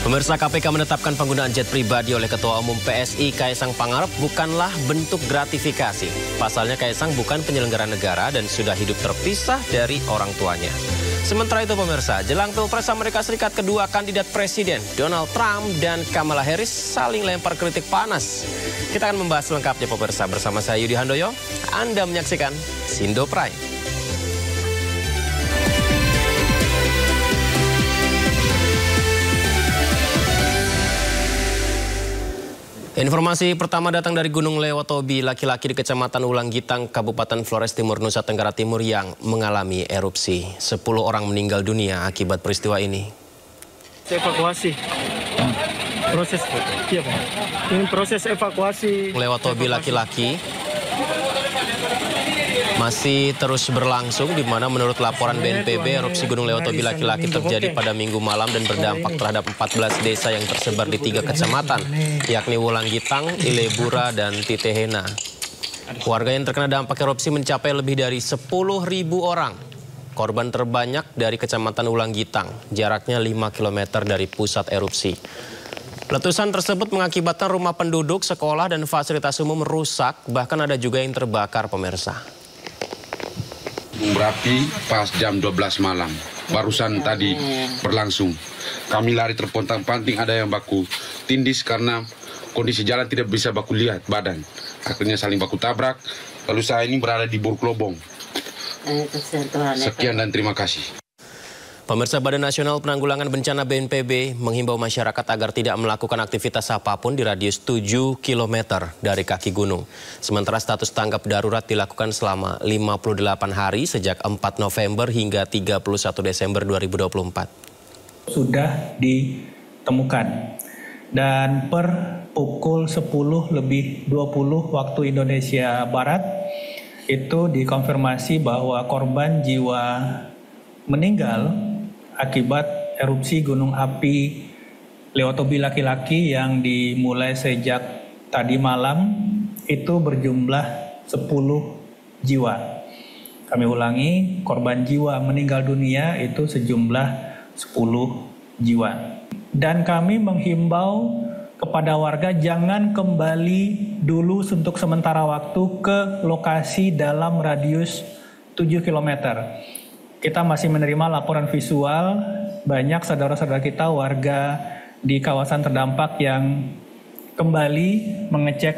Pemirsa, KPK menetapkan penggunaan jet pribadi oleh Ketua Umum PSI Kaisang Pangarep bukanlah bentuk gratifikasi. Pasalnya Kaisang bukan penyelenggara negara dan sudah hidup terpisah dari orang tuanya. Sementara itu pemirsa, jelang Pilpres Amerika Serikat, kedua kandidat presiden Donald Trump dan Kamala Harris saling lempar kritik panas. Kita akan membahas lengkapnya pemirsa bersama saya Yudi Handoyo. Anda menyaksikan Sindo Prime. Informasi pertama datang dari Gunung Lewotobi, laki-laki di Kecamatan Ulanggitang, Kabupaten Flores Timur, Nusa Tenggara Timur yang mengalami erupsi. 10 orang meninggal dunia akibat peristiwa ini. Evakuasi. Proses evakuasi. Lewotobi laki-laki masih terus berlangsung, di mana menurut laporan BNPB, erupsi Gunung Lewotobi laki-laki terjadi pada Minggu malam dan berdampak terhadap 14 desa yang tersebar di 3 kecamatan, yakni Ulanggitang, Ilebura, dan Titehena. Warga yang terkena dampak erupsi mencapai lebih dari 10.000 orang. Korban terbanyak dari Kecamatan Ulanggitang, jaraknya 5 km dari pusat erupsi. Letusan tersebut mengakibatkan rumah penduduk, sekolah, dan fasilitas umum rusak, bahkan ada juga yang terbakar pemirsa. Berapi pas jam 12 malam, barusan tadi berlangsung. Kami lari terpontang-panting, ada yang baku tindis karena kondisi jalan tidak bisa baku lihat badan. Akhirnya saling baku tabrak, lalu saya ini berada di Burklobong. Sekian dan terima kasih. Pemirsa, Badan Nasional Penanggulangan Bencana BNPB menghimbau masyarakat agar tidak melakukan aktivitas apapun di radius 7 km dari kaki gunung. Sementara status tanggap darurat dilakukan selama 58 hari sejak 4 November hingga 31 Desember 2024. Sudah ditemukan dan per pukul 10:20 waktu Indonesia Barat itu dikonfirmasi bahwa korban jiwa meninggal akibat erupsi gunung api Lewotobi laki-laki yang dimulai sejak tadi malam itu berjumlah 10 jiwa. Kami ulangi, korban jiwa meninggal dunia itu sejumlah 10 jiwa. Dan kami menghimbau kepada warga jangan kembali dulu untuk sementara waktu ke lokasi dalam radius 7 km. Kita masih menerima laporan visual, banyak saudara-saudara kita warga di kawasan terdampak yang kembali mengecek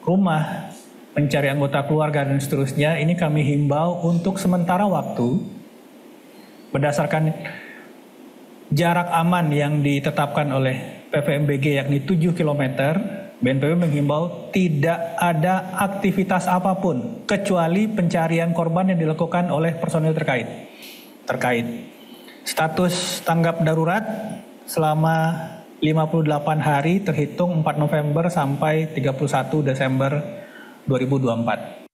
rumah, mencari anggota keluarga dan seterusnya. Ini kami himbau untuk sementara waktu, berdasarkan jarak aman yang ditetapkan oleh PVMBG yakni 7 km, BNPB menghimbau tidak ada aktivitas apapun kecuali pencarian korban yang dilakukan oleh personil terkait. Status tanggap darurat selama 58 hari terhitung 4 November sampai 31 Desember 2024.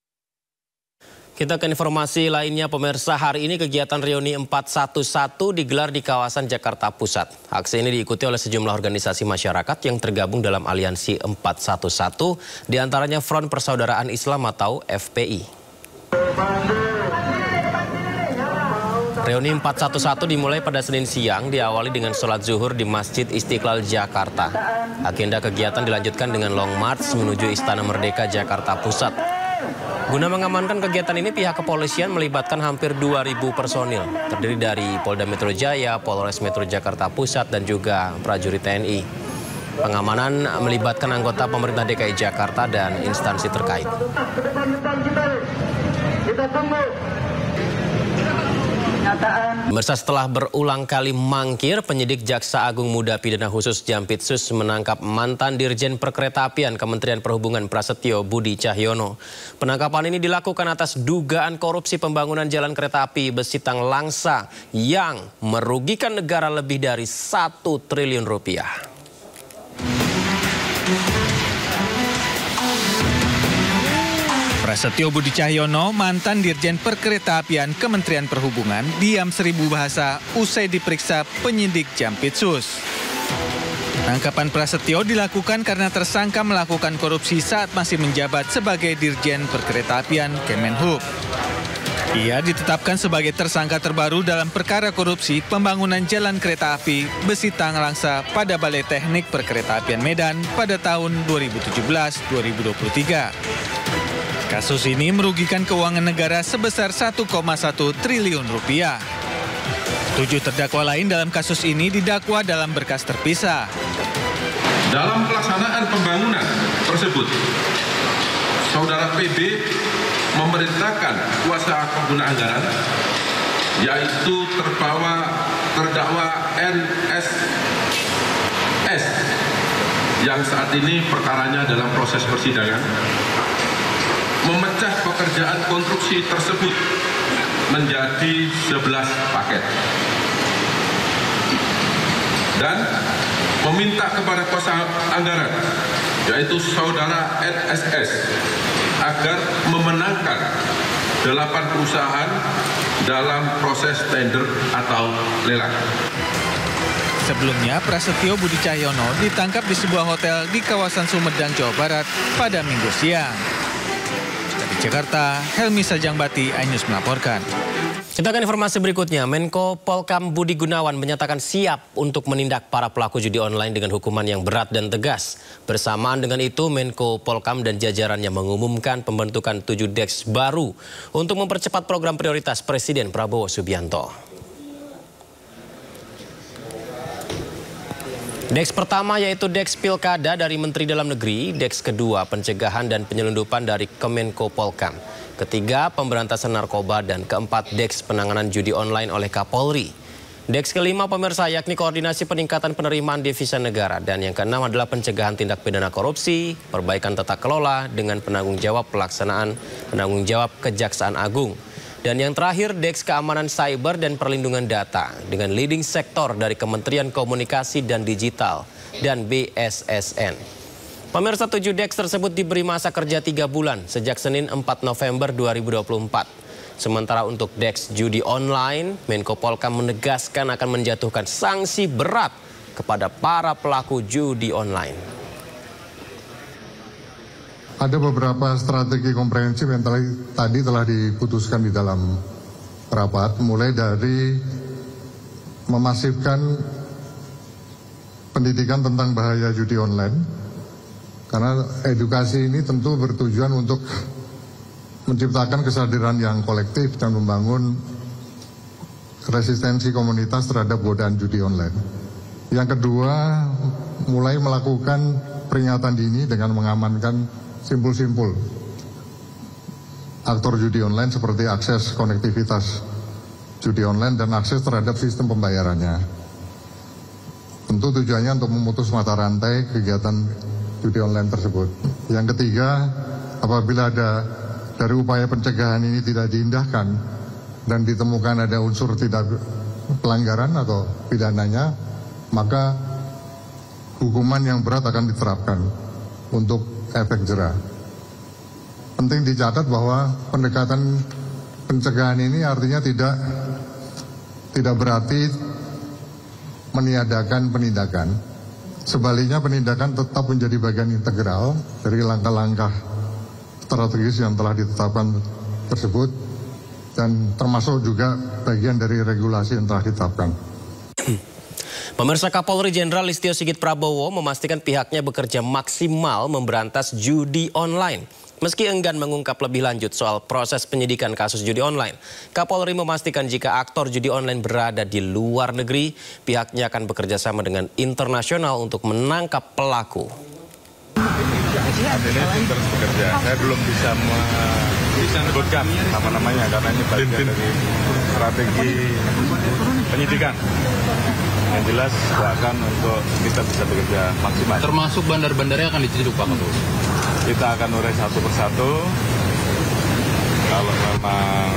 Kita ke informasi lainnya pemirsa, hari ini kegiatan reuni 411 digelar di kawasan Jakarta Pusat. Aksi ini diikuti oleh sejumlah organisasi masyarakat yang tergabung dalam aliansi 411, diantaranya Front Persaudaraan Islam atau FPI. Reuni 411 dimulai pada Senin siang, diawali dengan sholat zuhur di Masjid Istiqlal Jakarta. Agenda kegiatan dilanjutkan dengan long march menuju Istana Merdeka Jakarta Pusat. Guna mengamankan kegiatan ini, pihak kepolisian melibatkan hampir 2.000 personil, terdiri dari Polda Metro Jaya, Polres Metro Jakarta Pusat, dan juga prajurit TNI. Pengamanan melibatkan anggota pemerintah DKI Jakarta dan instansi terkait. Pemirsa, setelah berulang kali mangkir, penyidik Jaksa Agung Muda Pidana Khusus Jampitsus menangkap mantan Dirjen Perkeretaapian Kementerian Perhubungan Prasetyo Budi Cahyono. Penangkapan ini dilakukan atas dugaan korupsi pembangunan jalan kereta api Besitang Langsa yang merugikan negara lebih dari 1 triliun rupiah. Prasetyo Budi Cahyono, mantan Dirjen Perkeretaapian Kementerian Perhubungan, diam 1000 bahasa usai diperiksa penyidik Jampitsus. Penangkapan Prasetyo dilakukan karena tersangka melakukan korupsi saat masih menjabat sebagai Dirjen Perkeretaapian Kemenhub. Ia ditetapkan sebagai tersangka terbaru dalam perkara korupsi pembangunan jalan kereta api Besi Tangerangsa pada Balai Teknik Perkeretaapian Medan pada tahun 2017-2023. Kasus ini merugikan keuangan negara sebesar 1,1 triliun rupiah. 7 terdakwa lain dalam kasus ini didakwa dalam berkas terpisah. Dalam pelaksanaan pembangunan tersebut, Saudara PB memerintahkan kuasa pengguna anggaran, yaitu terdakwa NSS, yang saat ini perkaranya dalam proses persidangan, memecah pekerjaan konstruksi tersebut menjadi 11 paket. Dan meminta kepada kuasa anggaran, yaitu Saudara NSS, agar memenangkan 8 perusahaan dalam proses tender atau lelang. Sebelumnya, Prasetyo Budi Cahyono ditangkap di sebuah hotel di kawasan Sumedang, Jawa Barat pada Minggu siang. Dari Jakarta, Helmi Sajangbati, iNews melaporkan. Kita akan informasi berikutnya. Menko Polkam Budi Gunawan menyatakan siap untuk menindak para pelaku judi online dengan hukuman yang berat dan tegas. Bersamaan dengan itu, Menko Polkam dan jajarannya mengumumkan pembentukan 7 DEX baru untuk mempercepat program prioritas Presiden Prabowo Subianto. DEX pertama yaitu DEX Pilkada dari Menteri Dalam Negeri, DEX kedua pencegahan dan penyelundupan dari Kemenko Polkam, ketiga pemberantasan narkoba, dan keempat DEX penanganan judi online oleh Kapolri. DEX kelima pemirsa yakni koordinasi peningkatan penerimaan devisa negara, dan yang keenam adalah pencegahan tindak pidana korupsi, perbaikan tata kelola dengan penanggung jawab Kejaksaan Agung. Dan yang terakhir DEX keamanan cyber dan perlindungan data dengan leading sektor dari Kementerian Komunikasi dan Digital dan BSSN. Pemirsa, 7 DEX tersebut diberi masa kerja 3 bulan sejak Senin 4 November 2024. Sementara untuk DEX judi online, Menko Polkam menegaskan akan menjatuhkan sanksi berat kepada para pelaku judi online. Ada beberapa strategi komprehensif yang tadi telah diputuskan di dalam rapat, mulai dari memasifkan pendidikan tentang bahaya judi online, karena edukasi ini tentu bertujuan untuk menciptakan kesadaran yang kolektif dan membangun resistensi komunitas terhadap godaan judi online. Yang kedua, mulai melakukan peringatan dini dengan mengamankan simpul-simpul aktor judi online seperti akses konektivitas judi online dan akses terhadap sistem pembayarannya. Tentu tujuannya untuk memutus mata rantai kegiatan judi online tersebut. Yang ketiga, apabila ada dari upaya pencegahan ini tidak diindahkan dan ditemukan ada unsur tidak pelanggaran atau pidananya, maka hukuman yang berat akan diterapkan untuk efek jera. Penting dicatat bahwa pendekatan pencegahan ini artinya tidak berarti meniadakan penindakan. Sebaliknya, penindakan tetap menjadi bagian integral dari langkah-langkah strategis yang telah ditetapkan tersebut dan termasuk juga bagian dari regulasi yang telah ditetapkan. Pemirsa, Kapolri Jenderal Listio Sigit Prabowo memastikan pihaknya bekerja maksimal memberantas judi online. Meski enggan mengungkap lebih lanjut soal proses penyidikan kasus judi online, Kapolri memastikan jika aktor judi online berada di luar negeri, pihaknya akan bekerja sama dengan internasional untuk menangkap pelaku. Saat ini terus bekerja. Saya belum bisa menyebutkan nama-namanya karena ini bagian dari strategi penyidikan. Yang jelas doakan untuk kita bisa bekerja maksimal. Termasuk bandar-bandarnya akan diciduk, Pak Kapolri. Kita akan urai satu persatu. Kalau memang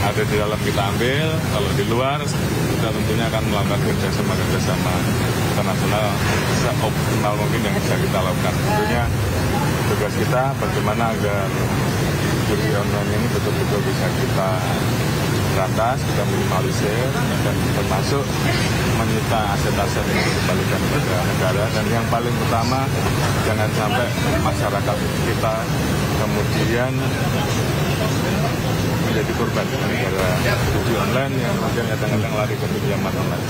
ada di dalam kita ambil, kalau di luar kita tentunya akan melakukan kerjasama internasional seoptimal mungkin yang bisa kita lakukan. Tentunya tugas kita bagaimana agar judi online ini betul-betul bisa kita berantas, kita minimalisir, dan termasuk menyita aset-aset yang dikembalikan kepada negara. Dan yang paling utama, jangan sampai masyarakat kita kemudian menjadi korban gara-gara judi online yang kemudian kadang-kadang lari ke pinjaman online.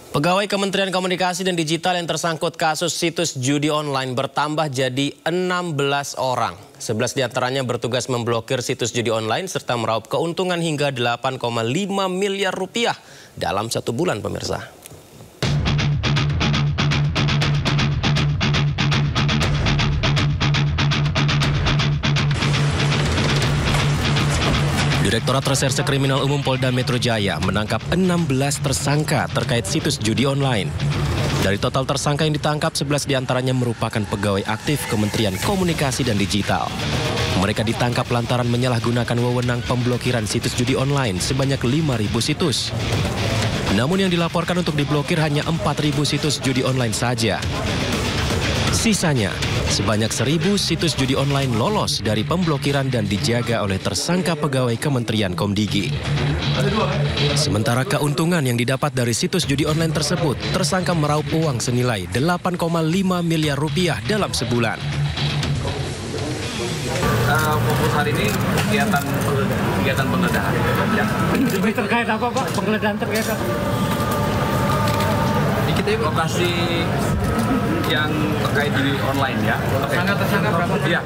Pegawai Kementerian Komunikasi dan Digital yang tersangkut kasus situs judi online bertambah jadi 16 orang. 11 diantaranya bertugas memblokir situs judi online serta meraup keuntungan hingga 8,5 miliar rupiah dalam 1 bulan, pemirsa. Direktorat Reserse Kriminal Umum Polda Metro Jaya menangkap 16 tersangka terkait situs judi online. Dari total tersangka yang ditangkap, 11 diantaranya merupakan pegawai aktif Kementerian Komunikasi dan Digital. Mereka ditangkap lantaran menyalahgunakan wewenang pemblokiran situs judi online sebanyak 5.000 situs. Namun yang dilaporkan untuk diblokir hanya 4.000 situs judi online saja. Sisanya, sebanyak 1.000 situs judi online lolos dari pemblokiran dan dijaga oleh tersangka pegawai Kementerian Komdigi. Sementara keuntungan yang didapat dari situs judi online tersebut, tersangka meraup uang senilai 8,5 miliar rupiah dalam sebulan. Fokus hari ini kegiatan penggeledahan. Lebih terkait apa, Pak? Penggeledahan terkait apa? Lokasi yang terkait di online ya. Tersangka berapa? Iya,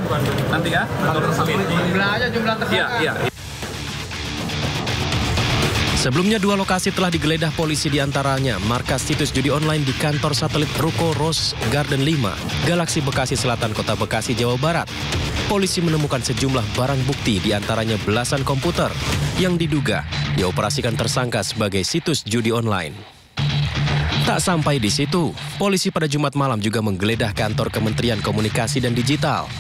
nanti ya. Jumlah aja, jumlah tersangka. Iya. Sebelumnya 2 lokasi telah digeledah polisi, diantaranya markas situs judi online di kantor satelit Ruko Rose Garden 5, Galaksi Bekasi Selatan, Kota Bekasi, Jawa Barat. Polisi menemukan sejumlah barang bukti, diantaranya belasan komputer yang diduga dioperasikan tersangka sebagai situs judi online. Tak sampai di situ, polisi pada Jumat malam juga menggeledah kantor Kementerian Komunikasi dan Digital.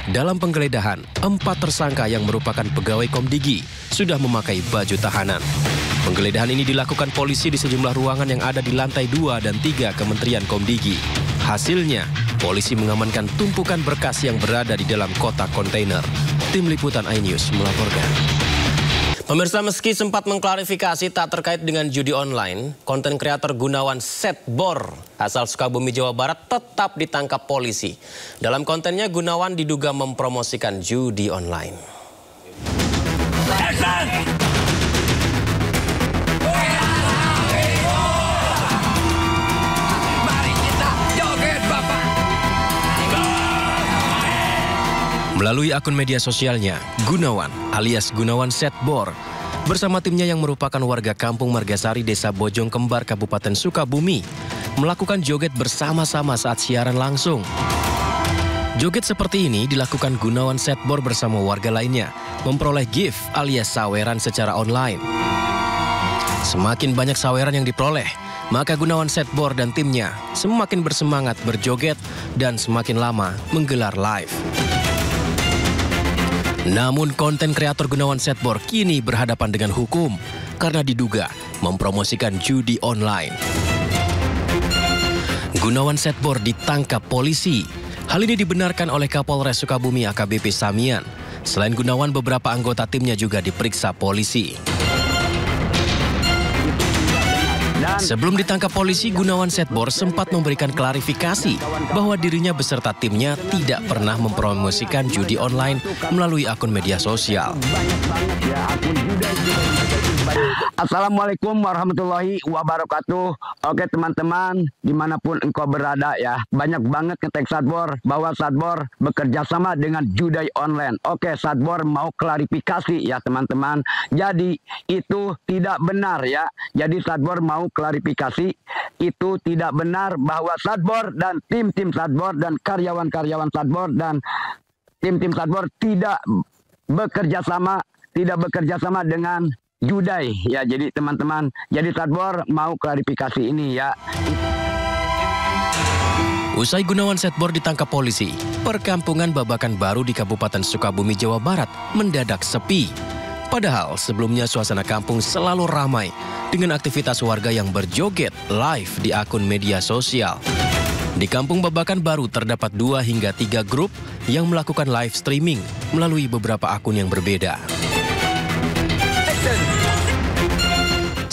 Dalam penggeledahan, 4 tersangka yang merupakan pegawai Komdigi sudah memakai baju tahanan. Penggeledahan ini dilakukan polisi di sejumlah ruangan yang ada di lantai 2 dan 3 Kementerian Komdigi. Hasilnya, polisi mengamankan tumpukan berkas yang berada di dalam kotak kontainer. Tim Liputan iNews melaporkan. Pemirsa, meski sempat mengklarifikasi tak terkait dengan judi online, konten kreator Gunawan Setbor asal Sukabumi, Jawa Barat tetap ditangkap polisi. Dalam kontennya, Gunawan diduga mempromosikan judi online. Melalui akun media sosialnya, Gunawan alias Gunawan Setbor bersama timnya yang merupakan warga kampung Margasari, Desa Bojong Kembar, Kabupaten Sukabumi, melakukan joget bersama-sama saat siaran langsung. Joget seperti ini dilakukan Gunawan Setbor bersama warga lainnya, memperoleh gift alias saweran secara online. Semakin banyak saweran yang diperoleh, maka Gunawan Setbor dan timnya semakin bersemangat berjoget dan semakin lama menggelar live. Namun konten kreator Gunawan Setbor kini berhadapan dengan hukum karena diduga mempromosikan judi online. Gunawan Setbor ditangkap polisi. Hal ini dibenarkan oleh Kapolres Sukabumi AKBP Samian. Selain Gunawan, beberapa anggota timnya juga diperiksa polisi. Sebelum ditangkap polisi, Gunawan Setbor sempat memberikan klarifikasi bahwa dirinya beserta timnya tidak pernah mempromosikan judi online melalui akun media sosial. Assalamualaikum warahmatullahi wabarakatuh. Oke teman-teman, dimanapun engkau berada ya, banyak banget ngetek Setbor bahwa Setbor bekerja sama dengan judi online. Oke, Setbor mau klarifikasi ya teman-teman. Jadi itu tidak benar ya. Jadi Setbor mau klarifikasi, itu tidak benar bahwa Setbor dan tim-tim Setbor dan karyawan-karyawan Setbor dan tim-tim Setbor tidak bekerja sama dengan judi ya. Jadi teman-teman, jadi Setbor mau klarifikasi ini ya. Usai Gunawan Setbor ditangkap polisi, perkampungan Babakan Baru di Kabupaten Sukabumi, Jawa Barat mendadak sepi. Padahal sebelumnya suasana kampung selalu ramai dengan aktivitas warga yang berjoget live di akun media sosial. Di Kampung Babakan Baru terdapat 2 hingga 3 grup yang melakukan live streaming melalui beberapa akun yang berbeda.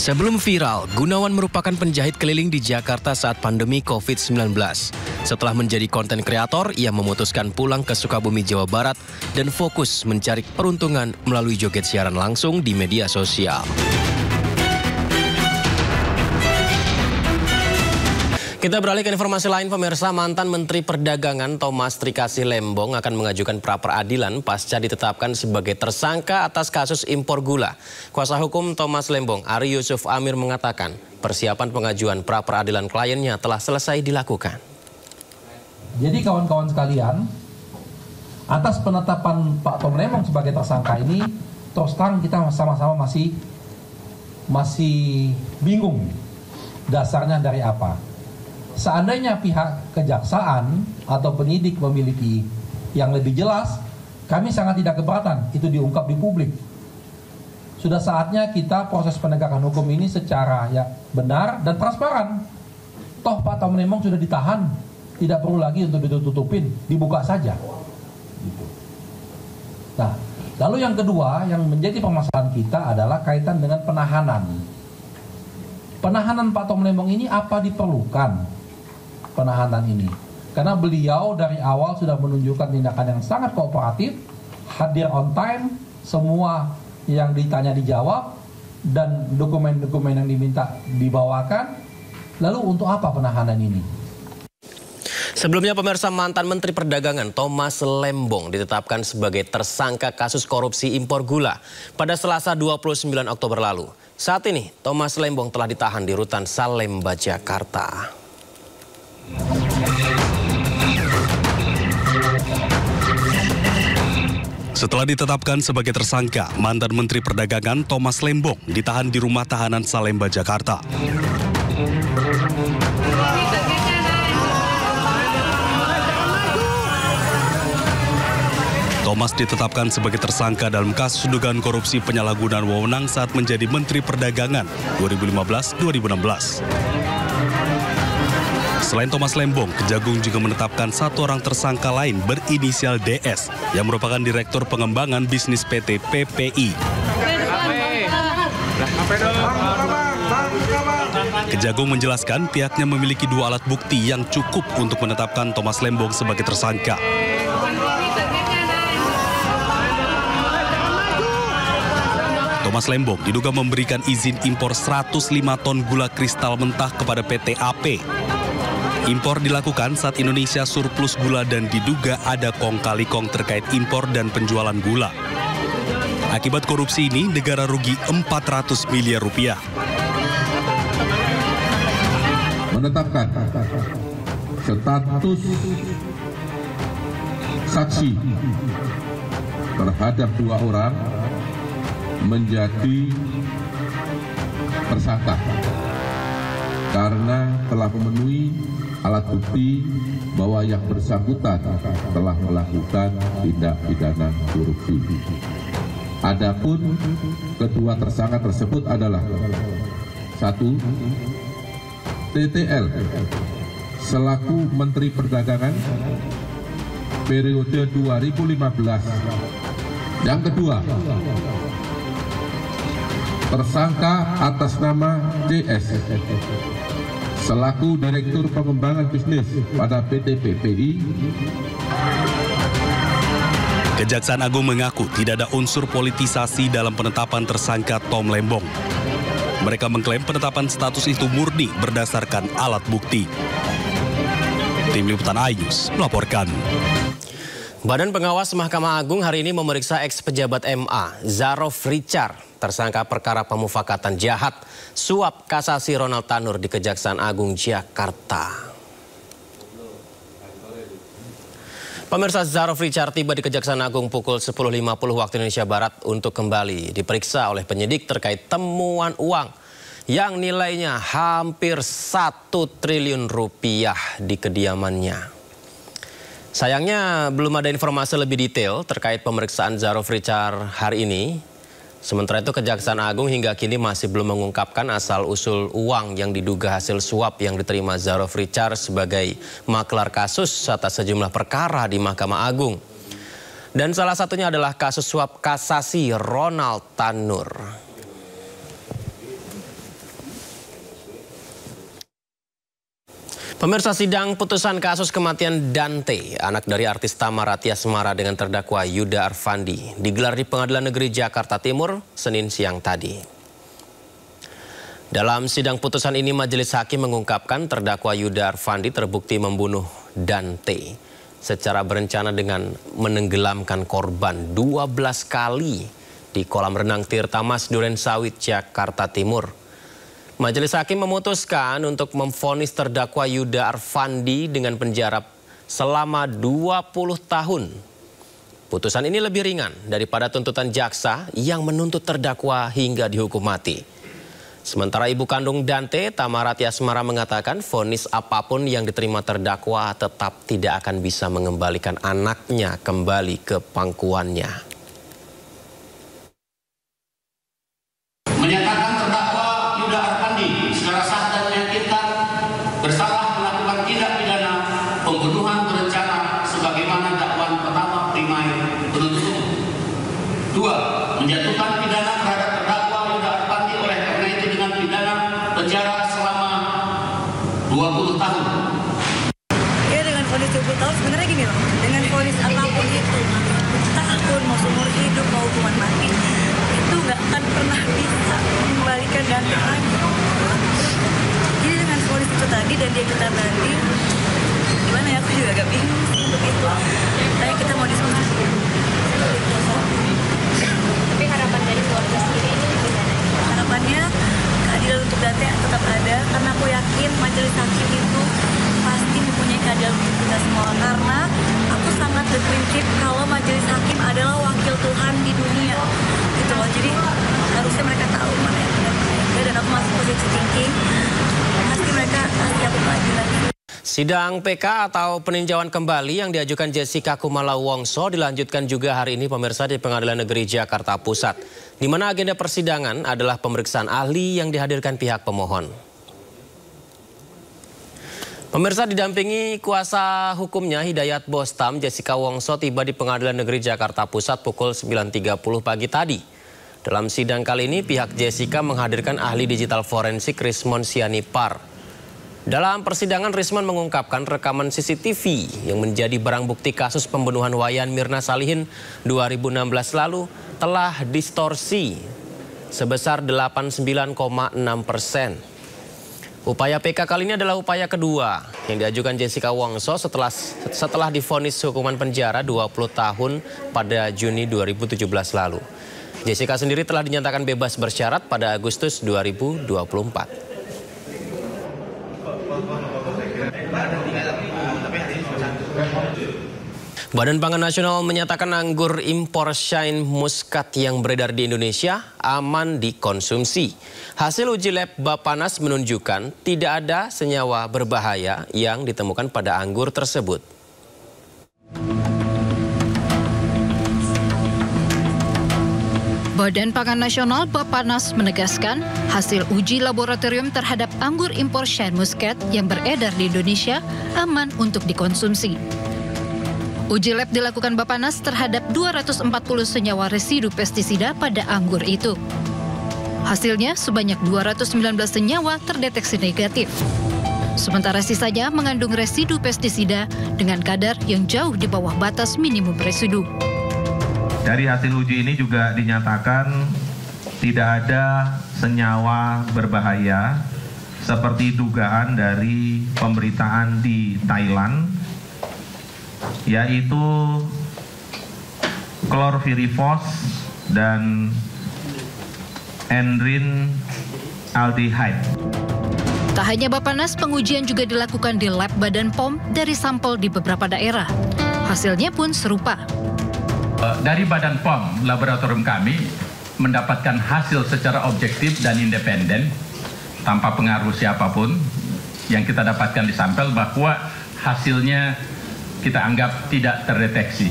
Sebelum viral, Gunawan merupakan penjahit keliling di Jakarta saat pandemi COVID-19. Setelah menjadi konten kreator, ia memutuskan pulang ke Sukabumi, Jawa Barat dan fokus mencari peruntungan melalui joget siaran langsung di media sosial. Kita beralih ke informasi lain, pemirsa. Mantan Menteri Perdagangan Thomas Trikasih Lembong akan mengajukan pra-peradilan pasca ditetapkan sebagai tersangka atas kasus impor gula. Kuasa hukum Thomas Lembong, Ari Yusuf Amir, mengatakan persiapan pengajuan pra-peradilan kliennya telah selesai dilakukan. Jadi kawan-kawan sekalian, atas penetapan Pak Tom Lembong sebagai tersangka ini, terus terang kita sama-sama masih bingung dasarnya dari apa. Seandainya pihak kejaksaan atau penyidik memiliki yang lebih jelas, kami sangat tidak keberatan itu diungkap di publik. Sudah saatnya kita proses penegakan hukum ini secara benar dan transparan. Toh Pak Tom Lembong sudah ditahan, tidak perlu lagi untuk ditutup-tutupin, dibuka saja. Nah, lalu yang kedua yang menjadi permasalahan kita adalah kaitan dengan penahanan. Penahanan Pak Tom Lembong ini apa diperlukan? Penahanan ini karena beliau dari awal sudah menunjukkan tindakan yang sangat kooperatif, hadir on time, semua yang ditanya dijawab, dan dokumen-dokumen yang diminta dibawakan. Lalu untuk apa penahanan ini? Sebelumnya, pemirsa, mantan Menteri Perdagangan Thomas Lembong ditetapkan sebagai tersangka kasus korupsi impor gula pada Selasa 29 Oktober lalu. Saat ini, Thomas Lembong telah ditahan di Rutan Salemba, Jakarta. Setelah ditetapkan sebagai tersangka, mantan Menteri Perdagangan Thomas Lembong ditahan di rumah tahanan Salemba, Jakarta. Thomas ditetapkan sebagai tersangka dalam kasus dugaan korupsi penyalahgunaan wewenang saat menjadi Menteri Perdagangan 2015-2016. Selain Thomas Lembong, Kejagung juga menetapkan satu orang tersangka lain berinisial DS yang merupakan Direktur Pengembangan Bisnis PT PPI. Kejagung menjelaskan pihaknya memiliki 2 alat bukti yang cukup untuk menetapkan Thomas Lembong sebagai tersangka. Thomas Lembong diduga memberikan izin impor 105 ton gula kristal mentah kepada PT AP. Impor dilakukan saat Indonesia surplus gula dan diduga ada kong-kali kong terkait impor dan penjualan gula. Akibat korupsi ini, negara rugi 400 miliar rupiah. Menetapkan status saksi terhadap 2 orang menjadi tersangka karena telah memenuhi alat bukti bahwa yang bersangkutan telah melakukan tindak pidana korupsi. Adapun kedua tersangka tersebut adalah 1. TTL selaku Menteri Perdagangan periode 2015. Yang kedua, tersangka atas nama DS selaku Direktur Pengembangan Bisnis pada PT PPI. Kejaksaan Agung mengaku tidak ada unsur politisasi dalam penetapan tersangka Tom Lembong. Mereka mengklaim penetapan status itu murni berdasarkan alat bukti. Tim Liputan iNews melaporkan. Badan Pengawas Mahkamah Agung hari ini memeriksa ex-pejabat MA, Zarof Richard, tersangka perkara pemufakatan jahat, suap kasasi Ronald Tanur di Kejaksaan Agung Jakarta. Pemirsa, Zarof Richard tiba di Kejaksaan Agung pukul 10.50 waktu Indonesia Barat untuk kembali diperiksa oleh penyidik terkait temuan uang yang nilainya hampir 1 triliun rupiah di kediamannya. Sayangnya belum ada informasi lebih detail terkait pemeriksaan Zarof Richard hari ini. Sementara itu Kejaksaan Agung hingga kini masih belum mengungkapkan asal-usul uang yang diduga hasil suap yang diterima Zarof Richard sebagai maklar kasus atas sejumlah perkara di Mahkamah Agung. Dan salah satunya adalah kasus suap kasasi Ronald Tanur. Pemirsa, sidang putusan kasus kematian Dante, anak dari artis Thamara Tiasmara dengan terdakwa Yuda Arfandi, digelar di Pengadilan Negeri Jakarta Timur, Senin siang tadi. Dalam sidang putusan ini, majelis hakim mengungkapkan terdakwa Yuda Arfandi terbukti membunuh Dante secara berencana dengan menenggelamkan korban 12 kali di kolam renang Tirta Mas Durensawit, Jakarta Timur. Majelis hakim memutuskan untuk memvonis terdakwa Yuda Arfandi dengan penjara selama 20 tahun. Putusan ini lebih ringan daripada tuntutan jaksa yang menuntut terdakwa hingga dihukum mati. Sementara ibu kandung Dante, Thamara Tiasmara, mengatakan vonis apapun yang diterima terdakwa tetap tidak akan bisa mengembalikan anaknya kembali ke pangkuannya. Menyatakan terdakwa Yuda Arfandi secara sah dan meyakinkan bersalah melakukan tindak pidana pembunuhan berencana sebagaimana dakwaan pertama primer penuntut umum. 2. Menjatuhkan pidana terhadap terdakwa Yuda Arfandi oleh karena itu dengan pidana penjara selama 20 tahun. Ya, dengan vonis 20 tahun sebenarnya gini loh, dengan vonis apapun itu, tahun mau seumur hidup mau hukuman mati, itu nggak akan pernah bisa mengembalikan Dante lagi. Jadi dengan vonis itu tadi dan dia kita banding, gimana ya, aku juga agak bingung sih untuk itu. Kayak kita mau diskusi. Tapi harapan dari keluarga sendiri ini gimana? Harapannya keadilan untuk Dante tetap ada, karena aku yakin majelis hakim itu pasti mempunyai keadilan untuk kita semua. Karena aku sangat berprinsip kalau majelis hakim adalah wakil Tuhan di dunia, gitu loh. Jadi harusnya mereka tahu mana yang benar, dan aku masih positive thinking, pasti mereka kasih aku keadilan. Sidang PK atau peninjauan kembali yang diajukan Jessica Kumala Wongso dilanjutkan juga hari ini, pemirsa, di Pengadilan Negeri Jakarta Pusat, di mana agenda persidangan adalah pemeriksaan ahli yang dihadirkan pihak pemohon. Pemirsa, didampingi kuasa hukumnya Hidayat Bostam, Jessica Wongso tiba di Pengadilan Negeri Jakarta Pusat pukul 9.30 pagi tadi. Dalam sidang kali ini, pihak Jessica menghadirkan ahli digital forensik Rismon Sianipar. Dalam persidangan, Rismon mengungkapkan rekaman CCTV yang menjadi barang bukti kasus pembunuhan Wayan Mirna Salihin 2016 lalu telah distorsi sebesar 89,6%. Upaya PK kali ini adalah upaya kedua yang diajukan Jessica Wongso setelah divonis hukuman penjara 20 tahun pada Juni 2017 lalu. Jessica sendiri telah dinyatakan bebas bersyarat pada Agustus 2024. Badan Pangan Nasional menyatakan anggur impor Shine Muscat yang beredar di Indonesia aman dikonsumsi. Hasil uji lab Bappenas menunjukkan tidak ada senyawa berbahaya yang ditemukan pada anggur tersebut. Badan Pangan Nasional Bappenas menegaskan hasil uji laboratorium terhadap anggur impor Shine Muscat yang beredar di Indonesia aman untuk dikonsumsi. Uji lab dilakukan Bappenas terhadap 240 senyawa residu pestisida pada anggur itu. Hasilnya sebanyak 219 senyawa terdeteksi negatif. Sementara sisanya mengandung residu pestisida dengan kadar yang jauh di bawah batas minimum residu. Dari hasil uji ini juga dinyatakan tidak ada senyawa berbahaya seperti dugaan dari pemberitaan di Thailand, yaitu klorpirifos dan endrin aldehyde. Tak hanya Bappenas, pengujian juga dilakukan di lab Badan POM dari sampel di beberapa daerah. Hasilnya pun serupa. Dari Badan POM, laboratorium kami mendapatkan hasil secara objektif dan independen tanpa pengaruh siapapun yang kita dapatkan di sampel, bahwa hasilnya kita anggap tidak terdeteksi.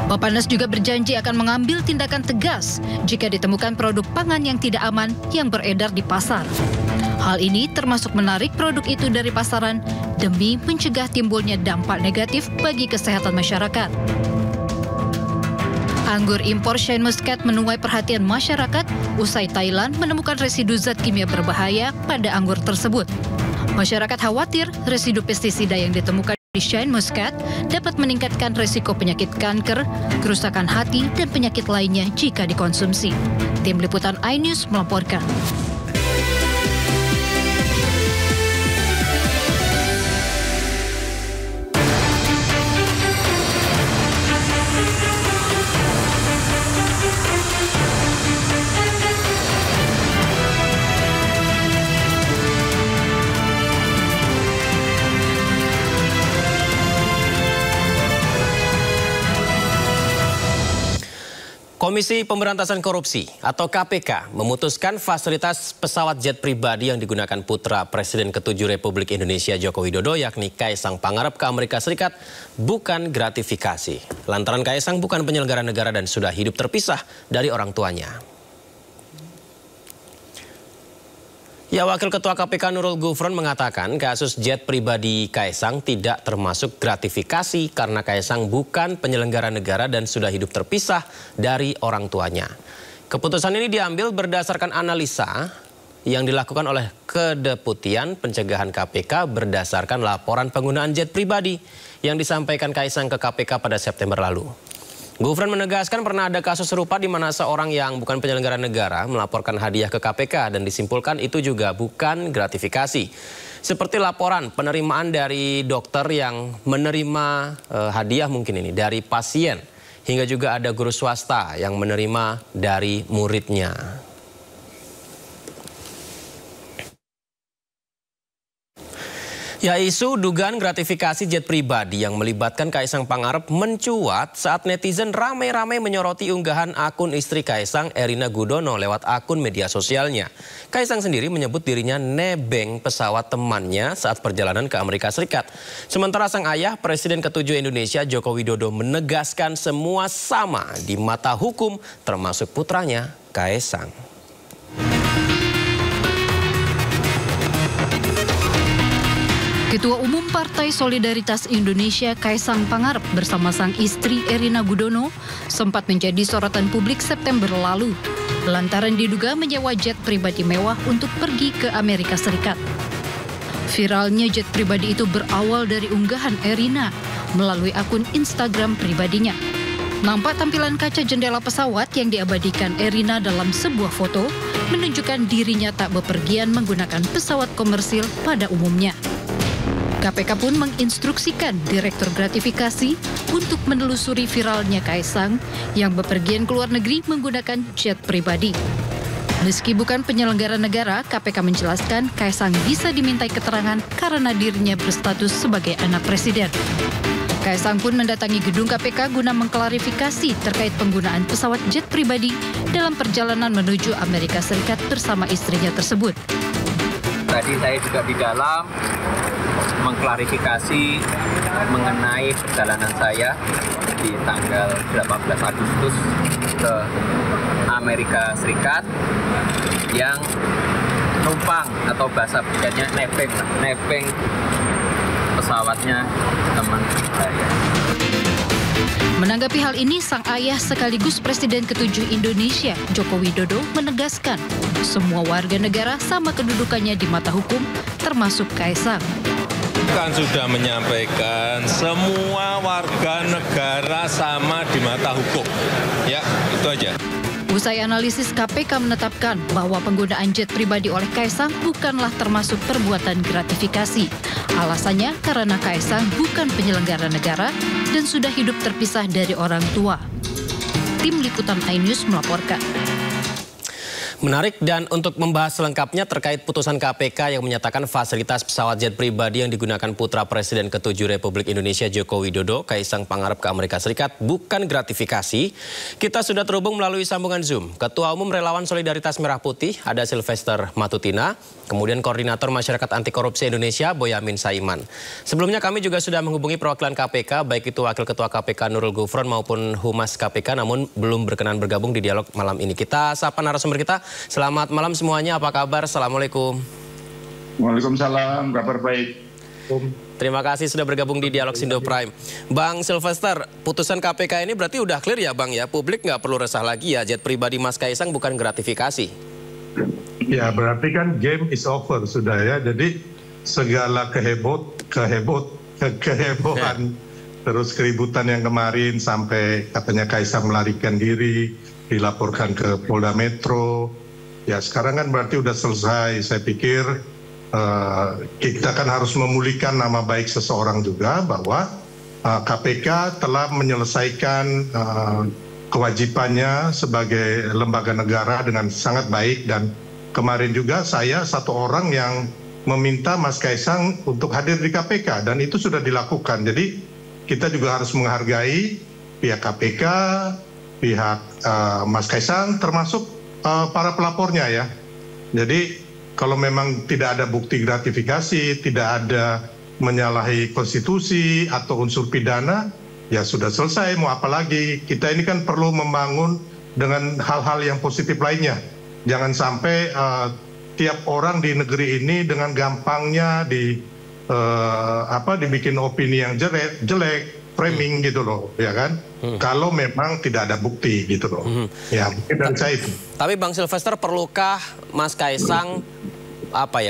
Bappenas juga berjanji akan mengambil tindakan tegas jika ditemukan produk pangan yang tidak aman yang beredar di pasar. Hal ini termasuk menarik produk itu dari pasaran demi mencegah timbulnya dampak negatif bagi kesehatan masyarakat. Anggur impor Shine Muscat menuai perhatian masyarakat usai Thailand menemukan residu zat kimia berbahaya pada anggur tersebut. Masyarakat khawatir residu pestisida yang ditemukan di Shine Muscat dapat meningkatkan risiko penyakit kanker, kerusakan hati, dan penyakit lainnya jika dikonsumsi. Tim Liputan iNews melaporkan. Komisi Pemberantasan Korupsi atau KPK memutuskan fasilitas pesawat jet pribadi yang digunakan putra Presiden ke-7 Republik Indonesia Joko Widodo yakni Kaisang Pangarep ke Amerika Serikat bukan gratifikasi. Lantaran Kaisang bukan penyelenggara negara dan sudah hidup terpisah dari orang tuanya. Ya, Wakil Ketua KPK Nurul Gufron mengatakan kasus jet pribadi Kaisang tidak termasuk gratifikasi karena Kaisang bukan penyelenggara negara dan sudah hidup terpisah dari orang tuanya. Keputusan ini diambil berdasarkan analisa yang dilakukan oleh Kedeputian Pencegahan KPK berdasarkan laporan penggunaan jet pribadi yang disampaikan Kaisang ke KPK pada September lalu. Gufron menegaskan pernah ada kasus serupa di mana seorang yang bukan penyelenggara negara melaporkan hadiah ke KPK dan disimpulkan itu juga bukan gratifikasi. Seperti laporan penerimaan dari dokter yang menerima hadiah mungkin ini dari pasien, hingga juga ada guru swasta yang menerima dari muridnya. Ya, isu dugaan gratifikasi jet pribadi yang melibatkan Kaisang Pangarep mencuat saat netizen ramai-ramai menyoroti unggahan akun istri Kaisang, Erina Gudono, lewat akun media sosialnya. Kaisang sendiri menyebut dirinya nebeng pesawat temannya saat perjalanan ke Amerika Serikat. Sementara sang ayah, Presiden ke-7 Indonesia Joko Widodo menegaskan semua sama di mata hukum termasuk putranya Kaisang. Ketua Umum Partai Solidaritas Indonesia Kaisang Pangarep bersama sang istri Erina Gudono sempat menjadi sorotan publik September lalu lantaran diduga menyewa jet pribadi mewah untuk pergi ke Amerika Serikat. Viralnya jet pribadi itu berawal dari unggahan Erina melalui akun Instagram pribadinya. Nampak tampilan kaca jendela pesawat yang diabadikan Erina dalam sebuah foto menunjukkan dirinya tak bepergian menggunakan pesawat komersil pada umumnya. KPK pun menginstruksikan Direktur Gratifikasi untuk menelusuri viralnya Kaisang yang bepergian ke luar negeri menggunakan jet pribadi. Meski bukan penyelenggara negara, KPK menjelaskan Kaisang bisa dimintai keterangan karena dirinya berstatus sebagai anak presiden. Kaisang pun mendatangi gedung KPK guna mengklarifikasi terkait penggunaan pesawat jet pribadi dalam perjalanan menuju Amerika Serikat bersama istrinya tersebut. Tadi saya juga di dalam mengklarifikasi mengenai perjalanan saya di tanggal 18 Agustus ke Amerika Serikat yang numpang atau bahasa bedanya nebeng pesawatnya teman saya. Menanggapi hal ini, sang ayah sekaligus Presiden ke-7 Indonesia, Joko Widodo, menegaskan semua warga negara sama kedudukannya di mata hukum, termasuk Kaisang. Kan sudah menyampaikan semua warga negara sama di mata hukum. Ya, itu aja. Usai analisis, KPK menetapkan bahwa penggunaan jet pribadi oleh Kaisang bukanlah termasuk perbuatan gratifikasi. Alasannya karena Kaisang bukan penyelenggara negara dan sudah hidup terpisah dari orang tua. Tim Liputan iNews melaporkan. Menarik, dan untuk membahas selengkapnya terkait putusan KPK yang menyatakan fasilitas pesawat jet pribadi yang digunakan putra Presiden ke-7 Republik Indonesia Joko Widodo, Kaisang Pangarep ke Amerika Serikat bukan gratifikasi, kita sudah terhubung melalui sambungan Zoom. Ketua Umum Relawan Solidaritas Merah Putih, ada Sylvester Matutina, kemudian Koordinator Masyarakat Anti Korupsi Indonesia, Boyamin Saiman. Sebelumnya kami juga sudah menghubungi perwakilan KPK, baik itu Wakil Ketua KPK Nurul Gufron maupun Humas KPK, namun belum berkenan bergabung di dialog malam ini. Kita sapa narasumber kita. Selamat malam semuanya, apa kabar? Assalamualaikum. Waalaikumsalam, kabar baik. Terima kasih sudah bergabung di Dialog Sindo Prime. Bang Sylvester, putusan KPK ini berarti udah clear ya Bang ya? Publik nggak perlu resah lagi ya, jet pribadi Mas Kaisang bukan gratifikasi. Ya berarti kan game is over sudah ya, jadi segala kehebohan, terus keributan yang kemarin sampai katanya Kaisang melarikan diri, dilaporkan ke Polda Metro. Ya sekarang kan berarti udah selesai. Saya pikir kita kan harus memulihkan nama baik seseorang juga, bahwa KPK telah menyelesaikan kewajibannya sebagai lembaga negara dengan sangat baik. Dan kemarin juga saya satu orang yang meminta Mas Kaisang untuk hadir di KPK, dan itu sudah dilakukan. Jadi kita juga harus menghargai pihak KPK, pihak Mas Kaisang, termasuk para pelapornya ya. Jadi kalau memang tidak ada bukti gratifikasi, tidak ada menyalahi konstitusi atau unsur pidana, ya sudah selesai, mau apa lagi. Kita ini kan perlu membangun dengan hal-hal yang positif lainnya. Jangan sampai tiap orang di negeri ini dengan gampangnya dibikin opini yang jelek, framing gitu loh, ya kan? Kalau memang tidak ada bukti gitu loh. Ya, mungkin dari saya itu. Tapi Bang Silvester, perlukah Mas Kaisang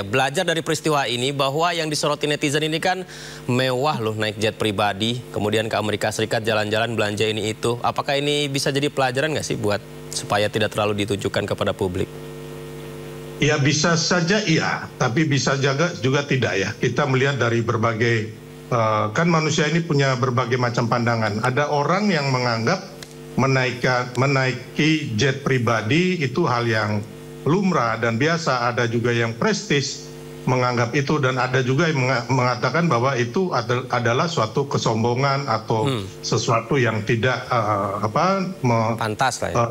belajar dari peristiwa ini, bahwa yang disoroti netizen ini kan mewah loh, naik jet pribadi, kemudian ke Amerika Serikat jalan-jalan belanja ini itu. Apakah ini bisa jadi pelajaran nggak sih buat supaya tidak terlalu ditujukan kepada publik? Ya bisa saja iya, tapi bisa juga tidak ya. Kita melihat dari berbagai, kan manusia ini punya berbagai macam pandangan. Ada orang yang menganggap menaiki jet pribadi itu hal yang lumrah dan biasa. Ada juga yang prestis menganggap itu, dan ada juga yang mengatakan bahwa itu adalah suatu kesombongan atau sesuatu yang tidak pantas lah ya.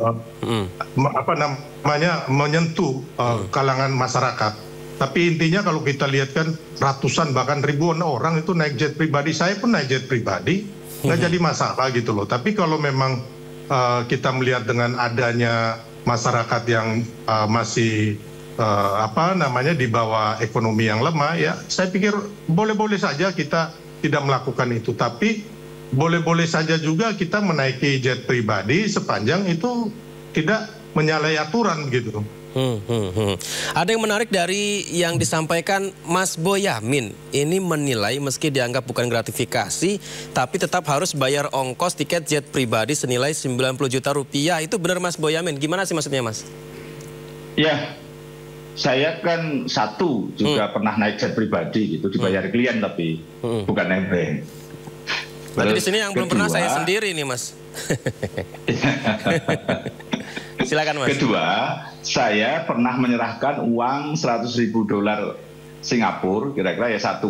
Menyentuh kalangan masyarakat. Tapi intinya kalau kita lihat kan ratusan bahkan ribuan orang itu naik jet pribadi. Saya pun naik jet pribadi, nggak jadi masalah gitu loh. Tapi kalau memang kita melihat dengan adanya masyarakat yang masih di bawah ekonomi yang lemah, ya saya pikir boleh-boleh saja kita tidak melakukan itu. Tapi boleh-boleh saja juga kita menaiki jet pribadi sepanjang itu tidak menyalahi aturan gitu. Ada yang menarik dari yang disampaikan Mas Boyamin. Ini menilai meski dianggap bukan gratifikasi, tapi tetap harus bayar ongkos tiket jet pribadi senilai 90 juta rupiah. Itu benar Mas Boyamin? Gimana sih maksudnya Mas? Ya, saya kan juga pernah naik jet pribadi gitu, dibayar klien tapi bukan nebeng. Berarti di sini yang belum pernah saya sendiri nih Mas. Silakan Mas. Kedua, saya pernah menyerahkan uang $100.000 Singapura, kira-kira ya 1,1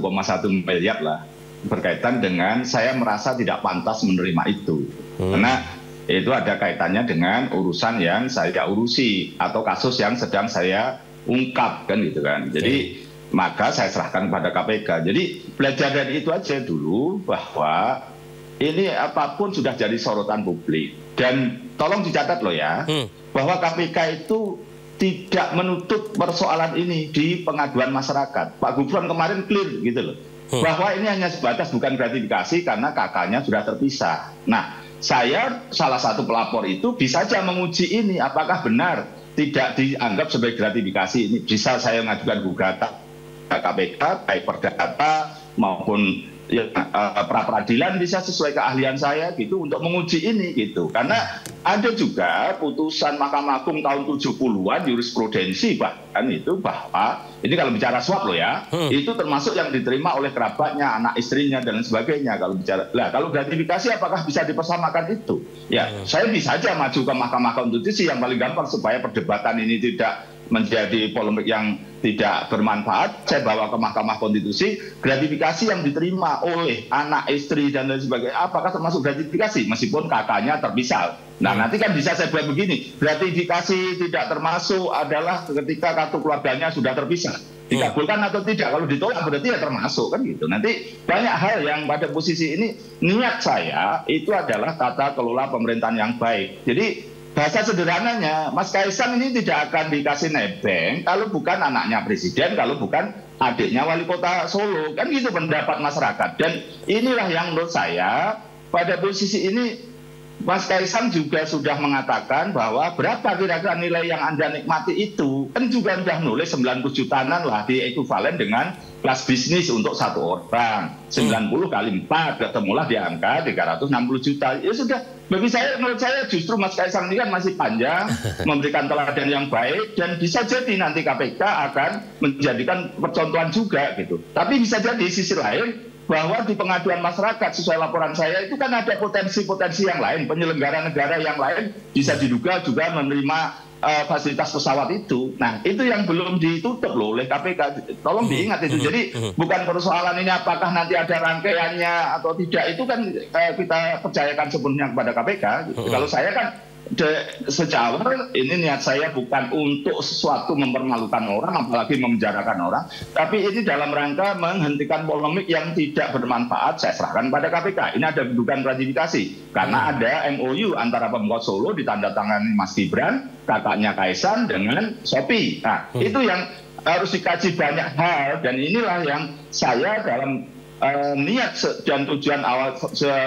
miliar lah, berkaitan dengan saya merasa tidak pantas menerima itu. Karena itu ada kaitannya dengan urusan yang saya urusi atau kasus yang sedang saya ungkap kan gitu kan. Jadi maka saya serahkan kepada KPK. Jadi belajar dari itu aja dulu, bahwa ini apapun sudah jadi sorotan publik. Dan tolong dicatat loh ya, bahwa KPK itu tidak menutup persoalan ini di pengaduan masyarakat. Pak Gufron kemarin clear gitu loh, bahwa ini hanya sebatas bukan gratifikasi karena kakaknya sudah terpisah. Nah, saya salah satu pelapor itu bisa saja menguji ini apakah benar tidak dianggap sebagai gratifikasi. Ini bisa saya mengajukan gugatan ke KPK baik perdata maupun pra peradilan, bisa sesuai keahlian saya gitu untuk menguji ini gitu. Karena ada juga putusan Mahkamah Agung tahun 70-an jurisprudensi bahkan itu, bahwa ini kalau bicara suap loh ya, itu termasuk yang diterima oleh kerabatnya, anak istrinya dan sebagainya. Kalau bicara, kalau gratifikasi apakah bisa dipersamakan itu? Ya, saya bisa saja maju ke Mahkamah Konstitusi yang paling gampang supaya perdebatan ini tidak menjadi polemik yang tidak bermanfaat. Saya bawa ke Mahkamah Konstitusi, gratifikasi yang diterima oleh anak istri dan lain sebagainya apakah termasuk gratifikasi meskipun kakaknya terpisah. Nah, nanti kan bisa saya buat begini, gratifikasi tidak termasuk adalah ketika kartu keluarganya sudah terpisah, dikabulkan atau tidak. Kalau ditolak berarti ya termasuk kan gitu. Nanti banyak hal yang pada posisi ini, niat saya itu adalah tata kelola pemerintahan yang baik. Jadi bahasa sederhananya, Mas Kaisang ini tidak akan dikasih nebeng kalau bukan anaknya presiden, kalau bukan adiknya wali kota Solo. Kan gitu pendapat masyarakat. Dan inilah yang menurut saya pada posisi ini Mas Kaisang juga sudah mengatakan bahwa berapa kira-kira nilai yang Anda nikmati itu, kan juga sudah nulis 90 jutaan lah, di ekuivalen dengan kelas bisnis untuk satu orang. 90 kali 4, ketemulah di angka 360 juta. Ya sudah, bagi saya, menurut saya justru Mas Kaisang ini kan masih panjang, memberikan teladan yang baik, dan bisa jadi nanti KPK akan menjadikan percontohan juga gitu. Tapi bisa jadi sisi lain, bahwa di pengaduan masyarakat sesuai laporan saya itu kan ada potensi-potensi yang lain, penyelenggara negara yang lain bisa diduga juga menerima fasilitas pesawat itu. Nah, itu yang belum ditutup loh oleh KPK. Tolong diingat itu. Jadi bukan persoalan ini apakah nanti ada rangkaiannya atau tidak, itu kan kita percayakan sepenuhnya kepada KPK. Kalau saya kan sejak awal ini niat saya bukan untuk sesuatu mempermalukan orang, apalagi memenjarakan orang, tapi ini dalam rangka menghentikan polemik yang tidak bermanfaat. Saya serahkan pada KPK. Ini ada dugaan gratifikasi karena ada MOU antara Pemkot Solo ditandatangani Mas Gibran, kakaknya Kaisang dengan Shopee. Nah, itu yang harus dikaji banyak hal, dan inilah yang saya dalam niat dan tujuan awal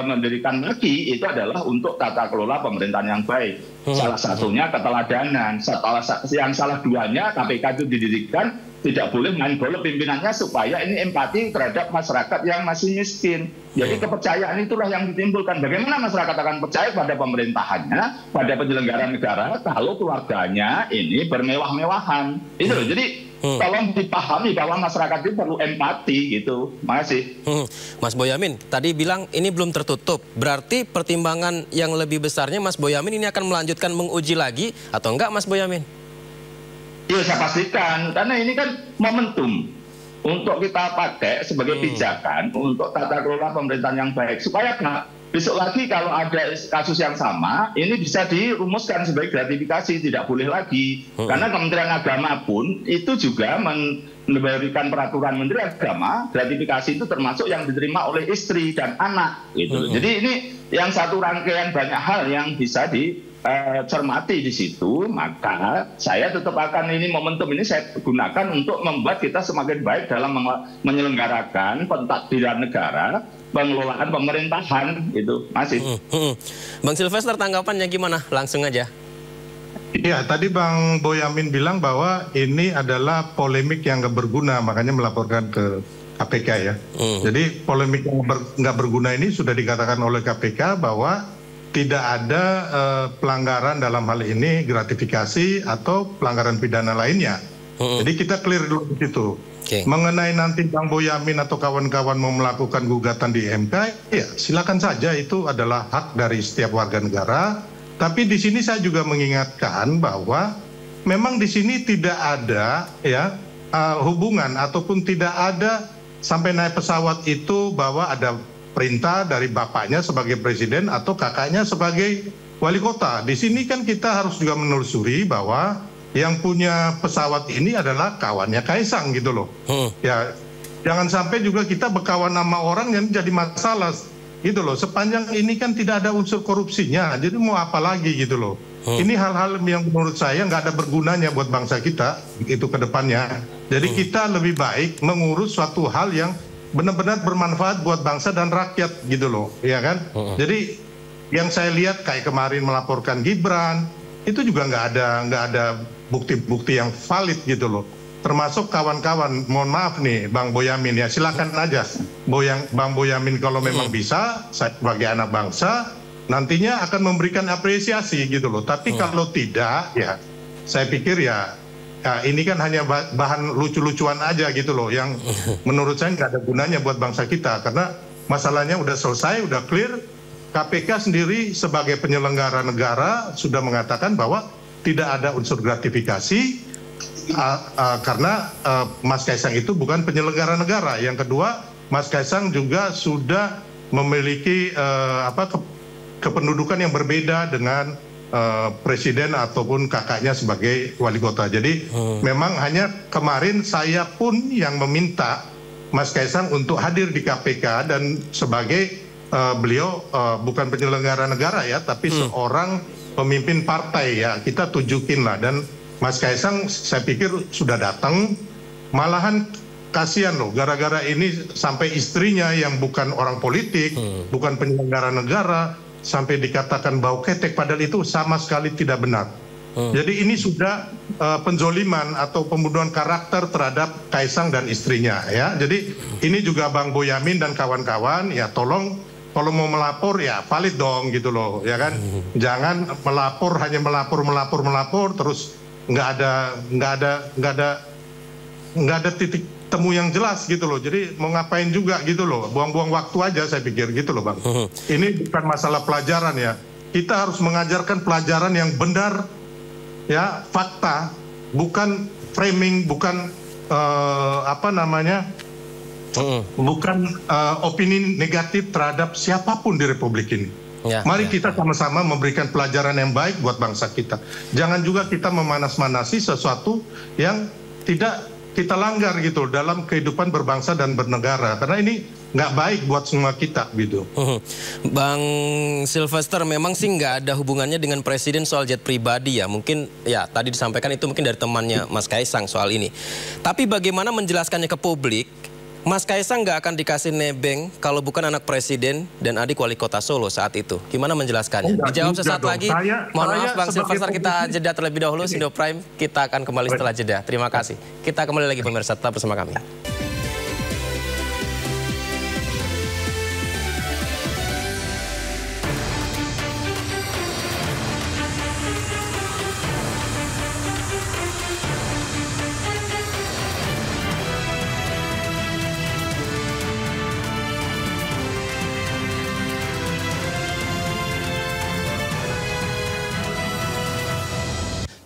mendirikan MAGI itu adalah untuk tata kelola pemerintahan yang baik. Salah satunya keteladanan. Yang salah duanya KPK itu didirikan tidak boleh main bola pimpinannya supaya ini empati terhadap masyarakat yang masih miskin. Jadi kepercayaan itulah yang ditimbulkan. Bagaimana masyarakat akan percaya pada pemerintahannya, pada penyelenggara negara kalau keluarganya ini bermewah-mewahan. Itu loh. Jadi tolong dipahami bahwa masyarakat itu perlu empati gitu. Makasih. Mas Boyamin tadi bilang ini belum tertutup. Berarti pertimbangan yang lebih besarnya Mas Boyamin ini akan melanjutkan menguji lagi atau enggak, Mas Boyamin? Iya, saya pastikan. Karena ini kan momentum untuk kita pakai sebagai pijakan untuk tata kelola pemerintahan yang baik. Supaya besok lagi kalau ada kasus yang sama, ini bisa dirumuskan sebagai gratifikasi, tidak boleh lagi. Karena Kementerian Agama pun itu juga memberikan peraturan Menteri Agama, gratifikasi itu termasuk yang diterima oleh istri dan anak. Gitu. Jadi ini yang satu rangkaian banyak hal yang bisa dicermati di situ. Maka saya tetap akan ini momentum ini saya gunakan untuk membuat kita semakin baik dalam menyelenggarakan pentadbiran negara, pengelolaan pemerintahan itu. Masih. Bang Silvester, tanggapannya gimana? Langsung aja. Iya, tadi Bang Boyamin bilang bahwa ini adalah polemik yang nggak berguna, makanya melaporkan ke KPK ya. Jadi polemik yang nggak berguna ini sudah dikatakan oleh KPK bahwa tidak ada pelanggaran dalam hal ini gratifikasi atau pelanggaran pidana lainnya. Jadi kita clear dulu di situ. Mengenai nanti Bang Boyamin atau kawan-kawan mau melakukan gugatan di MK, ya silakan saja, itu adalah hak dari setiap warga negara. Tapi di sini saya juga mengingatkan bahwa memang di sini tidak ada ya hubungan ataupun tidak ada sampai naik pesawat itu bahwa ada perintah dari bapaknya sebagai presiden atau kakaknya sebagai wali kota. Di sini kan kita harus juga menelusuri bahwa yang punya pesawat ini adalah kawannya Kaisang gitu loh. Ya, jangan sampai juga kita berkawan sama orang yang jadi masalah gitu loh. Sepanjang ini kan tidak ada unsur korupsinya, jadi mau apa lagi gitu loh. Ini hal-hal yang menurut saya nggak ada bergunanya buat bangsa kita itu ke depannya. Jadi kita lebih baik mengurus suatu hal yang benar-benar bermanfaat buat bangsa dan rakyat gitu loh, ya kan? Jadi yang saya lihat kayak kemarin melaporkan Gibran itu juga nggak ada bukti-bukti yang valid gitu loh. Termasuk kawan-kawan, mohon maaf nih Bang Boyamin ya, silakan aja Bang Boyamin kalau memang bisa, saya sebagai anak bangsa nantinya akan memberikan apresiasi gitu loh. Tapi kalau tidak ya saya pikir ya ini kan hanya bahan lucu-lucuan aja gitu loh, yang menurut saya nggak ada gunanya buat bangsa kita. Karena masalahnya udah selesai, udah clear. KPK sendiri sebagai penyelenggara negara sudah mengatakan bahwa tidak ada unsur gratifikasi karena Mas Kaisang itu bukan penyelenggara negara. Yang kedua, Mas Kaisang juga sudah memiliki kependudukan yang berbeda dengan presiden ataupun kakaknya sebagai wali kota. Jadi memang hanya kemarin saya pun yang meminta Mas Kaisang untuk hadir di KPK dan sebagai beliau bukan penyelenggara negara ya, tapi seorang pemimpin partai ya, kita tunjukin lah. Dan Mas Kaisang saya pikir sudah datang, malahan kasihan loh, gara-gara ini sampai istrinya yang bukan orang politik, bukan penyelenggara negara, sampai dikatakan bau ketek, padahal itu sama sekali tidak benar. Jadi ini sudah penzoliman atau pembunuhan karakter terhadap Kaisang dan istrinya ya. Jadi ini juga Bang Boyamin dan kawan-kawan ya, tolong kalau mau melapor ya valid dong gitu loh ya kan. Jangan melapor hanya melapor terus nggak ada titik temu yang jelas gitu loh. Jadi mau ngapain juga gitu loh. Buang-buang waktu aja saya pikir gitu loh Bang. Ini bukan masalah pelajaran ya. Kita harus mengajarkan pelajaran yang benar ya, fakta, bukan framing, bukan bukan opini negatif terhadap siapapun di Republik ini. Mari kita sama-sama memberikan pelajaran yang baik buat bangsa kita. Jangan juga kita memanas-manasi sesuatu yang tidak kita langgar gitu dalam kehidupan berbangsa dan bernegara, karena ini nggak baik buat semua kita gitu. Bang Sylvester, memang sih nggak ada hubungannya dengan presiden soal jet pribadi ya. Mungkin ya tadi disampaikan itu mungkin dari temannya Mas Kaisang soal ini. Tapi bagaimana menjelaskannya ke publik? Mas Kaisang nggak akan dikasih nebeng kalau bukan anak presiden dan adik wali kota Solo saat itu. Gimana menjelaskannya? Dijawab sesaat lagi. Mohon maaf Bang Sylvester, kita jeda terlebih dahulu. Indo Prime, kita akan kembali setelah jeda. Terima kasih. Kita kembali lagi pemirsa, tetap bersama kami.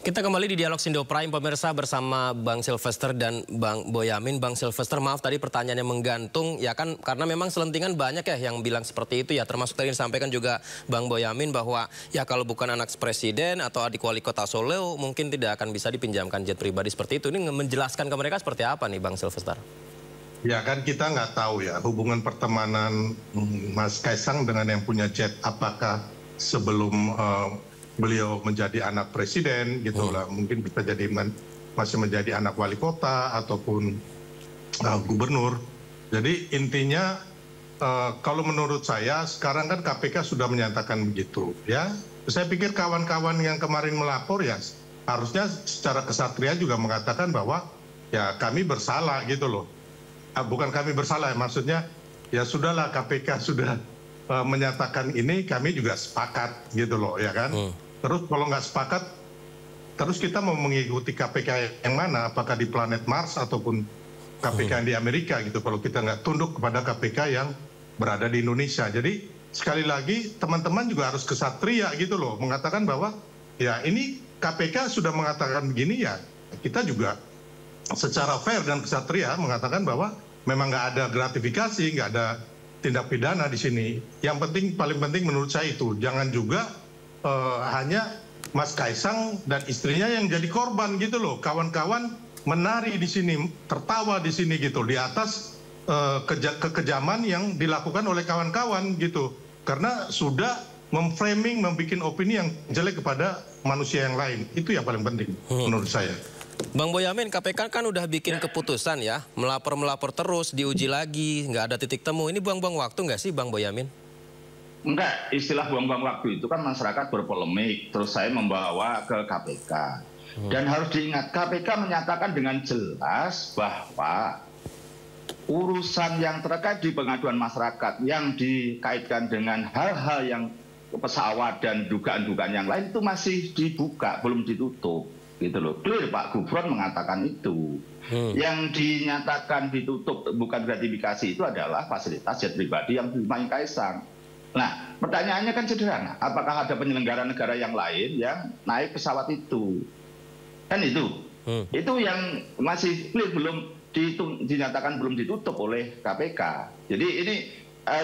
Kita kembali di Dialog Indo Prime pemirsa bersama Bang Sylvester dan Bang Boyamin. Bang Sylvester, maaf tadi pertanyaannya menggantung ya kan, karena memang selentingan banyak ya yang bilang seperti itu ya, termasuk tadi disampaikan juga Bang Boyamin bahwa ya kalau bukan anak presiden atau adik wali kota Solo mungkin tidak akan bisa dipinjamkan jet pribadi seperti itu. Ini menjelaskan ke mereka seperti apa nih Bang Sylvester? Ya kan kita nggak tahu ya hubungan pertemanan Mas Kaisang dengan yang punya jet, apakah sebelum beliau menjadi anak presiden gitu lah, mungkin bisa jadi masih menjadi anak wali kota ataupun gubernur. Jadi intinya kalau menurut saya sekarang kan KPK sudah menyatakan begitu ya. Saya pikir kawan-kawan yang kemarin melapor ya harusnya secara kesatria juga mengatakan bahwa ya kami bersalah gitu loh. Bukan kami bersalah, maksudnya ya sudahlah KPK sudah menyatakan ini, kami juga sepakat gitu loh ya kan. Terus kalau nggak sepakat, terus kita mau mengikuti KPK yang mana? Apakah di planet Mars ataupun KPK yang di Amerika gitu? Kalau kita nggak tunduk kepada KPK yang berada di Indonesia. Jadi sekali lagi teman-teman juga harus kesatria gitu loh. Mengatakan bahwa ya ini KPK sudah mengatakan begini ya. Kita juga secara fair dan kesatria mengatakan bahwa memang nggak ada gratifikasi, nggak ada tindak pidana di sini. Yang penting, paling penting menurut saya itu, jangan juga hanya Mas Kaisang dan istrinya yang jadi korban gitu loh. Kawan-kawan menari di sini, tertawa di sini gitu, di atas kekejaman yang dilakukan oleh kawan-kawan gitu. Karena sudah memframing, membuat opini yang jelek kepada manusia yang lain. Itu yang paling penting menurut saya. Bang Boyamin, KPK kan udah bikin keputusan ya, melapor terus, diuji lagi, nggak ada titik temu. Ini buang-buang waktu nggak sih Bang Boyamin? Enggak, istilah buang-buang waktu itu kan masyarakat berpolemik, terus saya membawa ke KPK. Dan harus diingat, KPK menyatakan dengan jelas bahwa urusan yang terkait di pengaduan masyarakat yang dikaitkan dengan hal-hal yang pesawat dan dugaan-dugaan yang lain itu masih dibuka, belum ditutup. Gitu loh. Clear Pak Gufron mengatakan itu. Yang dinyatakan ditutup bukan gratifikasi itu adalah fasilitas jet pribadi yang dimain Kaisang. Nah, pertanyaannya kan sederhana, apakah ada penyelenggara negara yang lain yang naik pesawat itu? Kan itu. Itu yang masih clear, belum dinyatakan belum ditutup oleh KPK. Jadi ini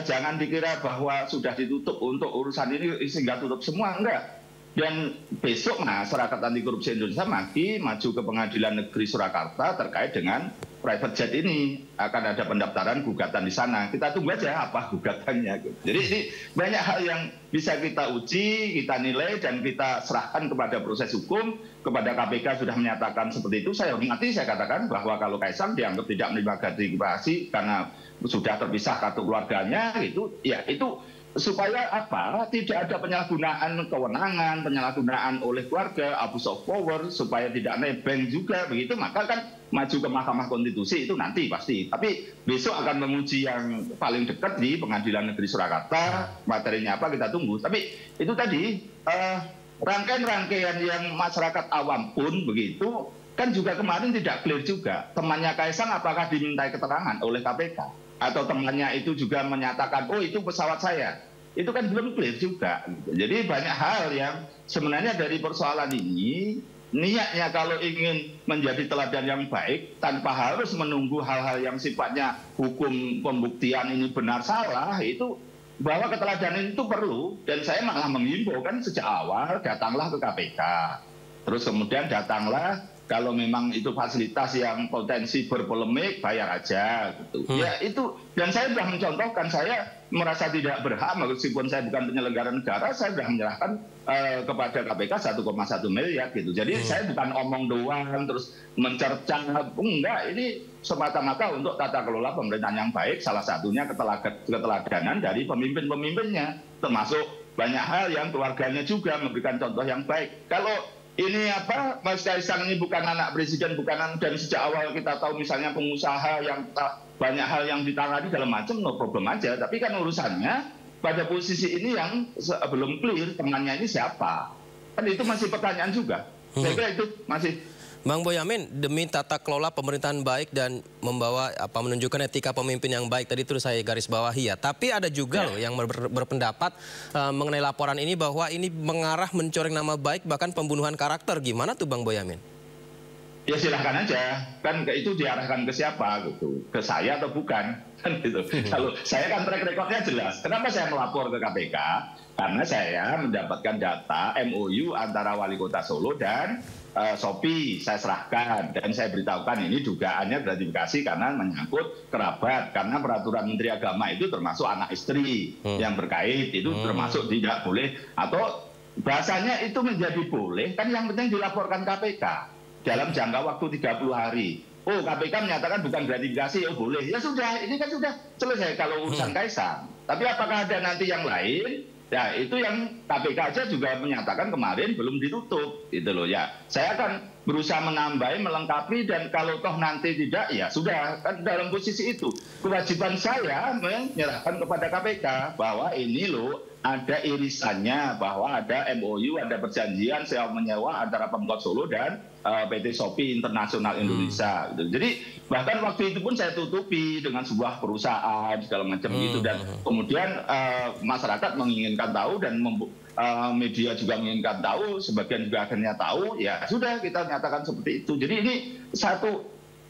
jangan dikira bahwa sudah ditutup untuk urusan ini sehingga tutup semua, enggak. Dan besok masyarakat anti korupsi Indonesia maju ke Pengadilan Negeri Surakarta terkait dengan private jet ini. Akan ada pendaftaran gugatan di sana. Kita tunggu aja apa gugatannya. Jadi ini banyak hal yang bisa kita uji, kita nilai, dan kita serahkan kepada proses hukum. Kepada KPK sudah menyatakan seperti itu. Saya katakan bahwa kalau Kaisang dianggap tidak menerima gratifikasi karena sudah terpisah kartu keluarganya, itu ya itu supaya apa? Tidak ada penyalahgunaan kewenangan, penyalahgunaan oleh keluarga, abuse of power, supaya tidak nebeng juga begitu, maka kan maju ke Mahkamah Konstitusi itu nanti pasti. Tapi besok akan menguji yang paling dekat di Pengadilan Negeri Surakarta, materinya apa kita tunggu. Tapi itu tadi rangkaian-rangkaian yang masyarakat awam pun begitu kan juga kemarin tidak clear juga. Temannya Kaisang apakah dimintai keterangan oleh KPK? Atau temannya itu juga menyatakan, oh itu pesawat saya. Itu kan belum clear juga. Jadi banyak hal yang sebenarnya dari persoalan ini, niatnya kalau ingin menjadi teladan yang baik, tanpa harus menunggu hal-hal yang sifatnya hukum pembuktian ini benar salah, itu bahwa keteladanan itu perlu. Dan saya malah menghimbau kan sejak awal, datanglah ke KPK. Terus kemudian datanglah, kalau memang itu fasilitas yang potensi berpolemik, bayar aja gitu. Ya itu, dan saya sudah mencontohkan, saya merasa tidak berhak, meskipun saya bukan penyelenggara negara, saya sudah menyerahkan kepada KPK 1,1 miliar gitu. Jadi saya bukan omong doang terus mencerca, enggak, ini semata-mata untuk tata kelola pemerintahan yang baik, salah satunya keteladanan dari pemimpin-pemimpinnya, termasuk banyak hal yang keluarganya juga memberikan contoh yang baik. Kalau ini apa, Mas Kaisang ini bukan anak presiden, bukan, dan sejak awal kita tahu misalnya pengusaha yang banyak hal yang ditangani dalam macam, no problem aja. Tapi kan urusannya pada posisi ini yang belum clear temannya ini siapa. Kan itu masih pertanyaan juga. Saya kira itu masih. Bang Boyamin, demi tata kelola pemerintahan baik dan menunjukkan etika pemimpin yang baik, tadi terus saya garis bawahi ya. Tapi ada juga loh yang berpendapat mengenai laporan ini bahwa ini mengarah mencoreng nama baik, bahkan pembunuhan karakter. Gimana tuh Bang Boyamin? Ya silahkan aja, kan itu diarahkan ke siapa gitu, ke saya atau bukan, kan gitu. Kalau saya kan track recordnya jelas. Kenapa saya melapor ke KPK? Karena saya mendapatkan data MOU antara Wali Kota Solo dan Shopee, saya serahkan dan saya beritahukan ini dugaannya gratifikasi karena menyangkut kerabat, karena peraturan Menteri Agama itu termasuk anak istri yang berkait, itu termasuk tidak boleh, atau bahasanya itu menjadi boleh, kan yang penting dilaporkan KPK dalam jangka waktu 30 hari. Oh, KPK menyatakan bukan gratifikasi, oh boleh, ya sudah, ini kan sudah selesai kalau urusan Kaisang. Tapi apakah ada nanti yang lain? Ya itu yang KPK aja juga menyatakan kemarin belum ditutup, gitu loh ya. Saya akan berusaha menambahi, melengkapi, dan kalau toh nanti tidak, ya sudah, kan dalam posisi itu kewajiban saya menyerahkan kepada KPK bahwa ini loh ada irisannya, bahwa ada MOU, ada perjanjian sewa menyewa antara Pemkot Solo dan PT Shopee Internasional Indonesia. Gitu. Jadi bahkan waktu itu pun saya tutupi dengan sebuah perusahaan segala macam gitu, dan kemudian masyarakat menginginkan tahu dan media juga menginginkan tahu, sebagian juga akhirnya tahu, ya sudah kita nyatakan seperti itu. Jadi ini satu,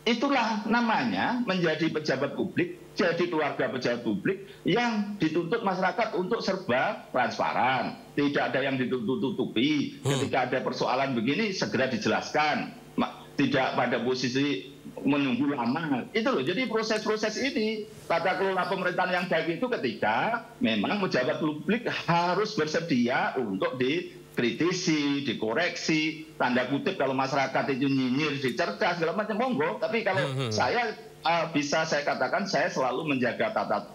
itulah namanya menjadi pejabat publik, jadi keluarga pejabat publik yang dituntut masyarakat untuk serba transparan, tidak ada yang ditutup-tutupi. Ketika ada persoalan begini segera dijelaskan, tidak pada posisi menunggu lama. Itu loh, jadi proses-proses ini, tata kelola pemerintahan yang baik itu ketika memang pejabat publik harus bersedia untuk dikritisi, dikoreksi, tanda kutip kalau masyarakat itu nyinyir, dicerca, segala macam, monggo. Tapi kalau saya bisa saya katakan, saya selalu menjaga tata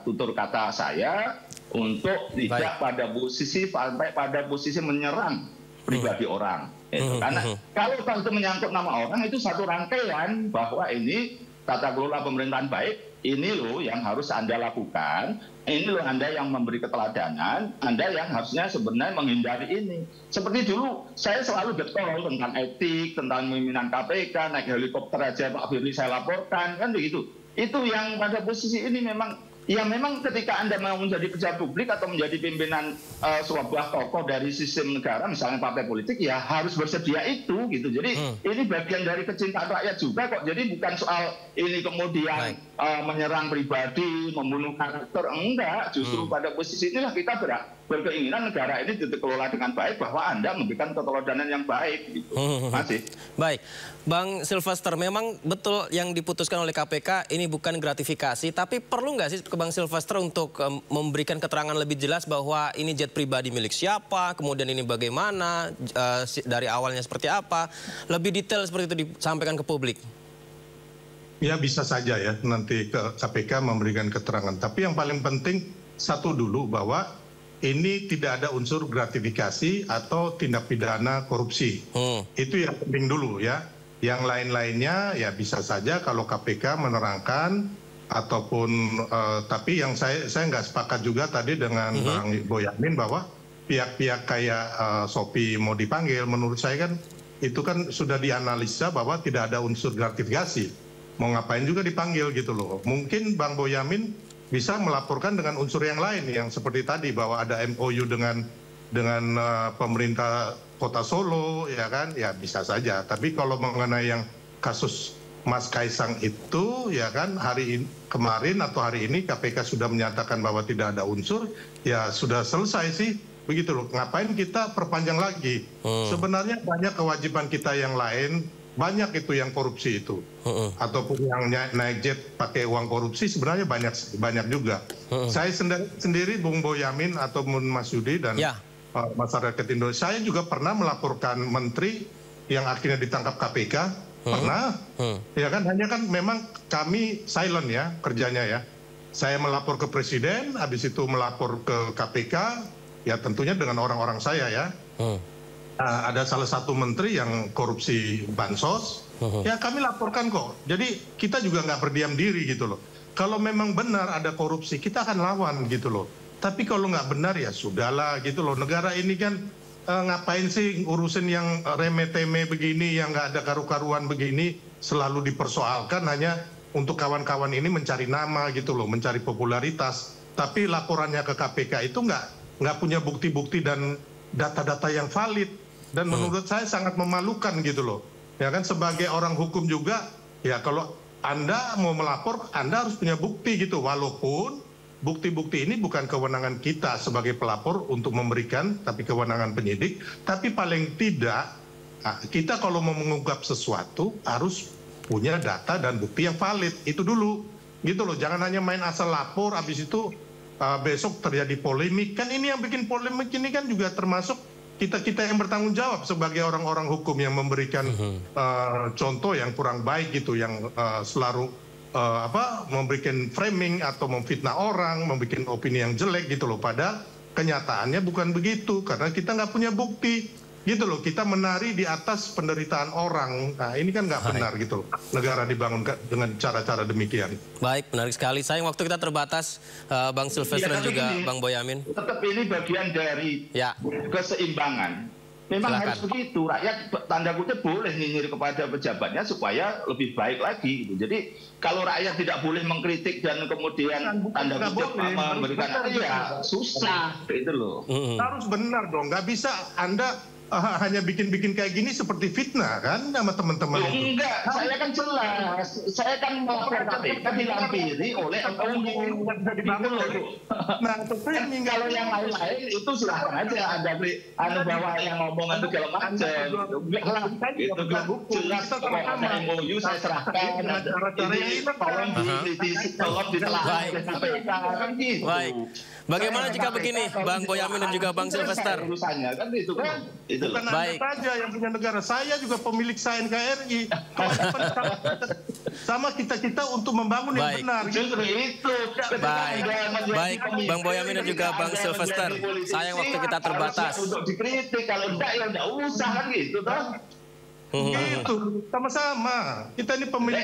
tutur kata saya untuk tidak pada posisi sampai pada posisi menyerang pribadi orang. Karena kalau itu menyangkut nama orang, itu satu rangkaian bahwa ini tata kelola pemerintahan baik, ini loh yang harus Anda lakukan, ini loh Anda yang memberi keteladanan, Anda yang harusnya sebenarnya menghindari ini. Seperti dulu saya selalu getol tentang etik, tentang pimpinan KPK, naik helikopter aja Pak Firly saya laporkan, kan begitu. Itu yang pada posisi ini memang, ya memang ketika Anda mau menjadi pejabat publik atau menjadi pimpinan sebuah tokoh dari sistem negara, misalnya partai politik, ya harus bersedia itu gitu. Jadi ini bagian dari kecintaan rakyat juga kok. Jadi bukan soal ini kemudian menyerang pribadi, membunuh karakter, enggak. Justru pada posisi inilah kita berkeinginan negara ini dikelola dengan baik, bahwa Anda memberikan keteladanan yang baik gitu. Masih. Baik, Bang Silvester, memang betul yang diputuskan oleh KPK ini bukan gratifikasi, tapi perlu nggak sih ke Bang Silvester untuk memberikan keterangan lebih jelas bahwa ini jet pribadi milik siapa, kemudian ini bagaimana, dari awalnya seperti apa, lebih detail seperti itu disampaikan ke publik? Ya bisa saja ya nanti ke KPK memberikan keterangan. Tapi yang paling penting satu dulu bahwa ini tidak ada unsur gratifikasi atau tindak pidana korupsi. Itu yang penting dulu ya. Yang lain-lainnya ya bisa saja kalau KPK menerangkan ataupun tapi yang saya nggak sepakat juga tadi dengan Bang Boyamin bahwa pihak-pihak kayak Shopee mau dipanggil, menurut saya kan itu kan sudah dianalisa bahwa tidak ada unsur gratifikasi. Mau ngapain juga dipanggil gitu loh. Mungkin Bang Boyamin bisa melaporkan dengan unsur yang lain yang seperti tadi bahwa ada MOU dengan pemerintah Kota Solo ya kan, ya bisa saja. Tapi kalau mengenai yang kasus Mas Kaisang itu ya kan kemarin atau hari ini KPK sudah menyatakan bahwa tidak ada unsur, ya sudah selesai sih. Begitu loh, ngapain kita perpanjang lagi? Sebenarnya banyak kewajiban kita yang lain, banyak itu yang korupsi itu, ataupun yang naik jet pakai uang korupsi sebenarnya banyak juga. Saya sendiri, Bung Boyamin ataupun Mas Yudi dan masyarakat Indonesia, saya juga pernah melaporkan menteri yang akhirnya ditangkap KPK, pernah, ya kan? Hanya kan memang kami silent ya kerjanya ya. Saya melapor ke Presiden, habis itu melapor ke KPK. Ya tentunya dengan orang-orang saya ya. Ada salah satu menteri yang korupsi bansos, ya kami laporkan kok. Jadi kita juga nggak berdiam diri gitu loh. Kalau memang benar ada korupsi, kita akan lawan gitu loh. Tapi kalau nggak benar ya sudahlah gitu loh. Negara ini kan ngapain sih urusin yang remeh-temeh begini, yang nggak ada karu-karuan begini, selalu dipersoalkan hanya untuk kawan-kawan ini mencari nama gitu loh, mencari popularitas. Tapi laporannya ke KPK itu nggak punya bukti-bukti dan data-data yang valid, dan menurut saya sangat memalukan gitu loh ya kan. Sebagai orang hukum juga ya, kalau Anda mau melapor Anda harus punya bukti gitu, walaupun bukti-bukti ini bukan kewenangan kita sebagai pelapor untuk memberikan, tapi kewenangan penyidik. Tapi paling tidak kita kalau mau mengungkap sesuatu harus punya data dan bukti yang valid, itu dulu gitu loh. Jangan hanya main asal lapor habis itu besok terjadi polemik. Kan ini yang bikin polemik ini kan juga termasuk kita yang bertanggung jawab sebagai orang-orang hukum yang memberikan contoh yang kurang baik gitu, yang selalu memberikan framing atau memfitnah orang, membuat opini yang jelek gitu loh. Padahal kenyataannya bukan begitu, karena kita nggak punya bukti gitu loh. Kita menari di atas penderitaan orang. Nah ini kan nggak benar gitu loh. Negara dibangun dengan cara-cara demikian. Baik, menarik sekali. Sayang waktu kita terbatas, Bang Silvester dan juga Bang Boyamin. Tetap ini bagian dari keseimbangan. Memang harus begitu. Rakyat tanda kutip boleh nyinyir kepada pejabatnya supaya lebih baik lagi gitu. Jadi kalau rakyat tidak boleh mengkritik dan kemudian tanda kutip memberikan susah gitu loh. Harus benar dong. Nggak bisa Anda hanya bikin-bikin kayak gini seperti fitnah kan sama teman-teman itu. Enggak, saya kan jelas. Saya kan melaporkan KPK dilampiri oleh MOU. Nah, kalau yang lain-lain itu silahkan aja Anda bawa yang ngomongan segala macam. Itu jelas pokoknya MOU saya serahkan. Ini tolong ditelaah oleh KPK kan gitu. Baik. Bagaimana jika begini, Bang Boyamin dan juga Bang Silvester? Kan itu kan. Bukan Anda saja yang punya negara, saya juga pemilik KNKRI. Sama kita untuk membangun yang benar. Justru itu. Baik, Bang Boyamin dan juga Bang Silvester. Sayang waktu kita terbatas. Untuk dikritik, kalau enggak ya enggak usah kan gitu toh. Gitu, sama-sama. Kita ini pemilik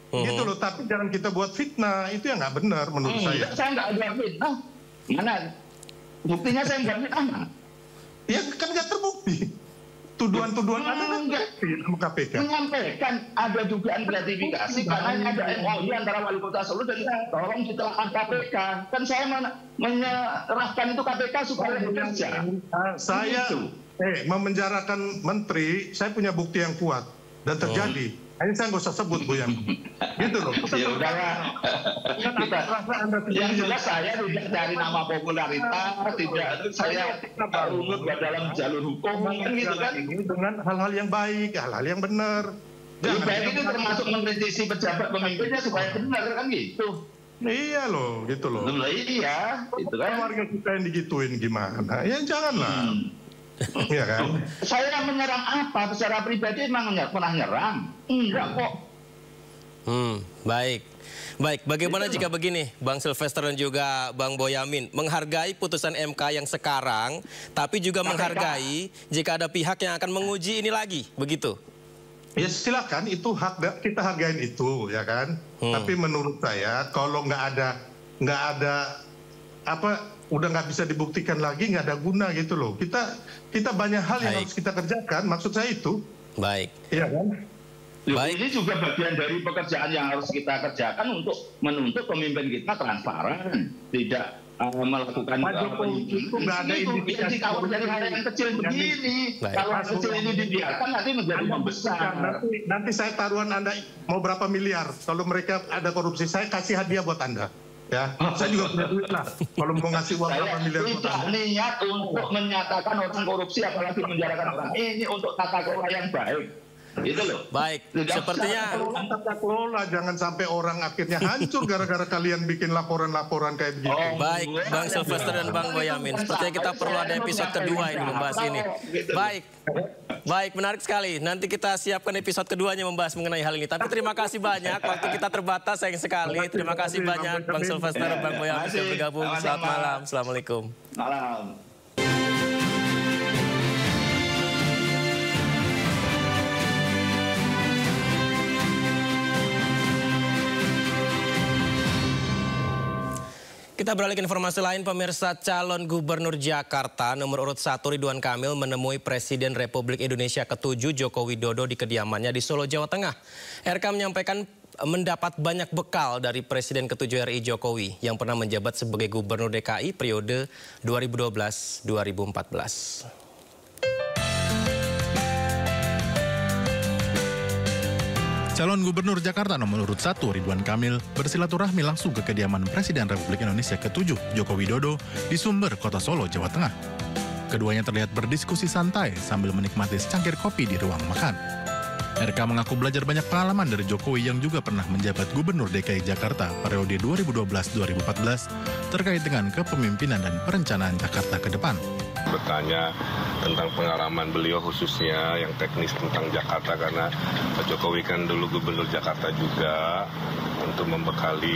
gitu loh, tapi jangan kita buat fitnah, itu yang nggak benar menurut saya. Saya nggak ada fitnah, mana buktinya saya nggak fitnah? Ya kan nggak terbukti. Tuduhan-tuduhan Anda kan sama KPK. Menyampaikan ada dugaan gratifikasi karena ada MOU antara Wali Kota Solo dan tolong ditelaah KPK. Kan saya menyerahkan itu KPK supaya bekerja. Saya memenjarakan menteri, saya punya bukti yang kuat dan terjadi. Ini saya nggak usah sebut Bu yang gitu loh. Ya udahlah. Yang jelas saya tidak cari nama popularitas, tidak saya urut dalam jalur hukum kan gitu kan. Ini dengan hal-hal yang baik, hal-hal yang benar. Yang baik itu termasuk mengkritisi pejabat pemimpinnya supaya benar kan gitu. Iya loh, gitu loh. Iya, itu kan. Warga kita yang digituin gimana? Ya janganlah. Iya kan? Saya menyerang apa? Secara pribadi emang nggak pernah nyerang. Enggak kok. Baik. Baik, bagaimana jika begini, Bang Sylvester dan juga Bang Boyamin, menghargai putusan MK yang sekarang, tapi juga menghargai jika ada pihak yang akan menguji ini lagi, begitu? Ya silakan, itu hak, kita hargain itu, ya kan. Tapi menurut saya, kalau nggak ada udah nggak bisa dibuktikan lagi, nggak ada guna gitu loh. Kita banyak hal yang harus kita kerjakan, maksud saya itu. Baik. Iya kan? Ini juga bagian dari pekerjaan yang harus kita kerjakan untuk menuntut pemimpin kita transparan, tidak melakukan itu nggak ada indikasi. Kalau dari hal yang kecil begini, kalau kecil ini dibiarkan nanti menjadi membesar. Nanti saya taruhan Anda mau berapa miliar, kalau mereka ada korupsi, saya kasih hadiah buat Anda. Ya, saya juga punya duit lah. Kalau mau ngasih uang berapa miliar buat Anda. Tidak niat untuk menyatakan orang korupsi, apalagi menjarakan orang. Ini untuk tata kelola yang baik. Itu loh. Baik, sepertinya tata kelola, jangan sampai orang akhirnya hancur gara-gara kalian bikin laporan-laporan kayak begitu. Baik, Bang Sylvester dan Bang Boyamin, sepertinya kita perlu ada episode kedua ini membahas ini. Baik, menarik sekali. Nanti kita siapkan episode keduanya membahas mengenai hal ini. Tapi terima kasih banyak, waktu kita terbatas sayang sekali. Terima kasih banyak Bang Sylvester dan Bang Boyamin sudah bergabung. Selamat malam, assalamualaikum. Malam. Kita beralih ke informasi lain, pemirsa. Calon Gubernur Jakarta nomor urut 1 Ridwan Kamil menemui Presiden Republik Indonesia ke-7 Joko Widodo di kediamannya di Solo, Jawa Tengah. RK menyampaikan mendapat banyak bekal dari Presiden ke-7 RI Jokowi yang pernah menjabat sebagai Gubernur DKI periode 2012-2014. Calon Gubernur Jakarta nomor urut 1 Ridwan Kamil bersilaturahmi langsung ke kediaman Presiden Republik Indonesia ke-7 Joko Widodo di Sumber, Kota Solo, Jawa Tengah. Keduanya terlihat berdiskusi santai sambil menikmati secangkir kopi di ruang makan. RK mengaku belajar banyak pengalaman dari Jokowi yang juga pernah menjabat Gubernur DKI Jakarta periode 2012-2014 terkait dengan kepemimpinan dan perencanaan Jakarta ke depan. Bertanya tentang pengalaman beliau khususnya yang teknis tentang Jakarta, karena Pak Jokowi kan dulu Gubernur Jakarta juga, untuk membekali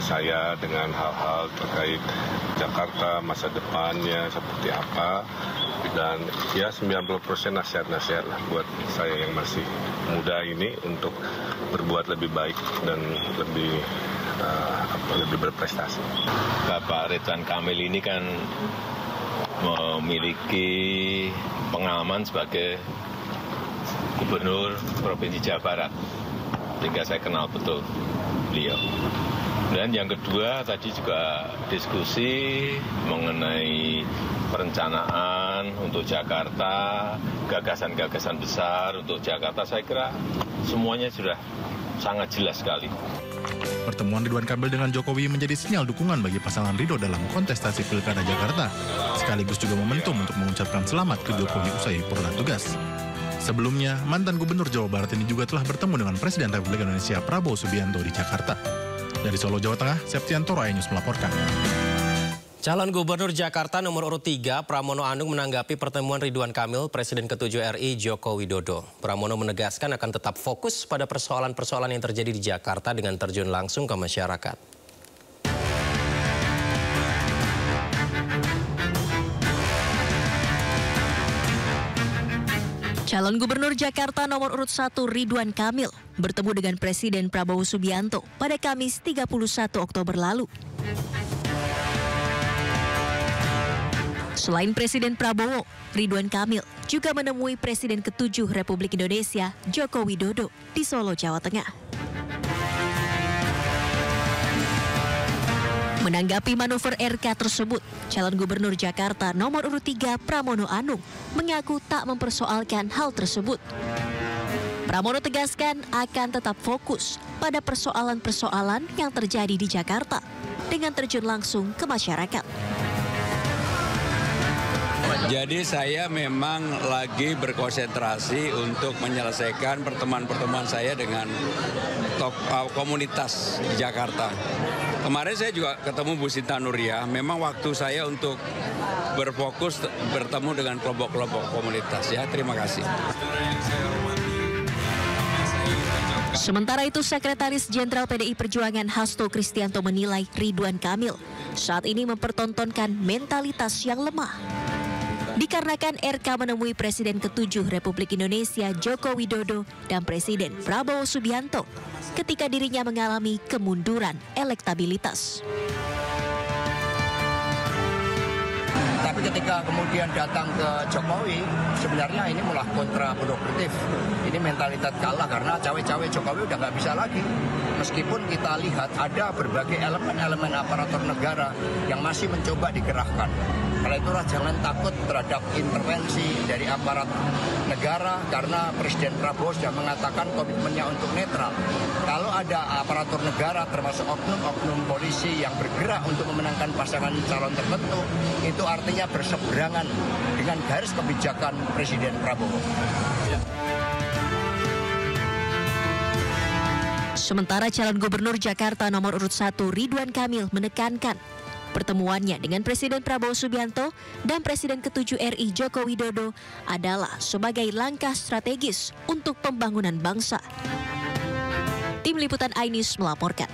saya dengan hal-hal terkait Jakarta, masa depannya seperti apa, dan ya 90% nasihat-nasihat lah buat saya yang masih muda ini untuk berbuat lebih baik dan lebih berprestasi. Bapak Ridwan Kamil ini kan memiliki pengalaman sebagai Gubernur Provinsi Jawa Barat, sehingga saya kenal betul beliau. Dan yang kedua tadi juga diskusi mengenai perencanaan untuk Jakarta, gagasan-gagasan besar untuk Jakarta. Saya kira semuanya sudah sangat jelas sekali. Pertemuan Ridwan Kamil dengan Jokowi menjadi sinyal dukungan bagi pasangan Ridho dalam kontestasi Pilkada Jakarta, sekaligus juga momentum untuk mengucapkan selamat ke Jokowi usai purna tugas. Sebelumnya, mantan Gubernur Jawa Barat ini juga telah bertemu dengan Presiden Republik Indonesia Prabowo Subianto di Jakarta. Dari Solo, Jawa Tengah, Septiantoro, iNews melaporkan. Calon Gubernur Jakarta nomor urut 3 Pramono Anung menanggapi pertemuan Ridwan Kamil Presiden ke-7 RI Joko Widodo. Pramono menegaskan akan tetap fokus pada persoalan-persoalan yang terjadi di Jakarta dengan terjun langsung ke masyarakat. Calon Gubernur Jakarta nomor urut 1 Ridwan Kamil bertemu dengan Presiden Prabowo Subianto pada Kamis 31 Oktober lalu. Selain Presiden Prabowo, Ridwan Kamil juga menemui Presiden ke-7 Republik Indonesia, Joko Widodo, di Solo, Jawa Tengah. Menanggapi manuver RK tersebut, calon Gubernur Jakarta nomor urut 3 Pramono Anung mengaku tak mempersoalkan hal tersebut. Pramono tegaskan akan tetap fokus pada persoalan-persoalan yang terjadi di Jakarta dengan terjun langsung ke masyarakat. Jadi saya memang lagi berkonsentrasi untuk menyelesaikan pertemuan-pertemuan saya dengan komunitas di Jakarta. Kemarin saya juga ketemu Bu Sinta Nuria, memang waktu saya untuk berfokus bertemu dengan kelompok-kelompok komunitas ya. Terima kasih. Sementara itu, Sekretaris Jenderal PDI Perjuangan Hasto Kristianto menilai Ridwan Kamil saat ini mempertontonkan mentalitas yang lemah. Dikarenakan RK menemui Presiden ke-7 Republik Indonesia Joko Widodo dan Presiden Prabowo Subianto ketika dirinya mengalami kemunduran elektabilitas. Tapi ketika kemudian datang ke Jokowi, sebenarnya ini malah kontraproduktif. Ini mentalitas kalah karena cawe-cawe Jokowi udah nggak bisa lagi. Meskipun kita lihat ada berbagai elemen-elemen aparatur negara yang masih mencoba dikerahkan. Karena itulah jangan takut terhadap intervensi dari aparat negara karena Presiden Prabowo sudah mengatakan komitmennya untuk netral. Kalau ada aparatur negara termasuk oknum-oknum polisi yang bergerak untuk memenangkan pasangan calon tertentu, itu artinya berseberangan dengan garis kebijakan Presiden Prabowo. Sementara calon gubernur Jakarta nomor urut 1 Ridwan Kamil menekankan pertemuannya dengan Presiden Prabowo Subianto dan Presiden ke-7 RI Joko Widodo adalah sebagai langkah strategis untuk pembangunan bangsa. Tim Liputan iNews melaporkan.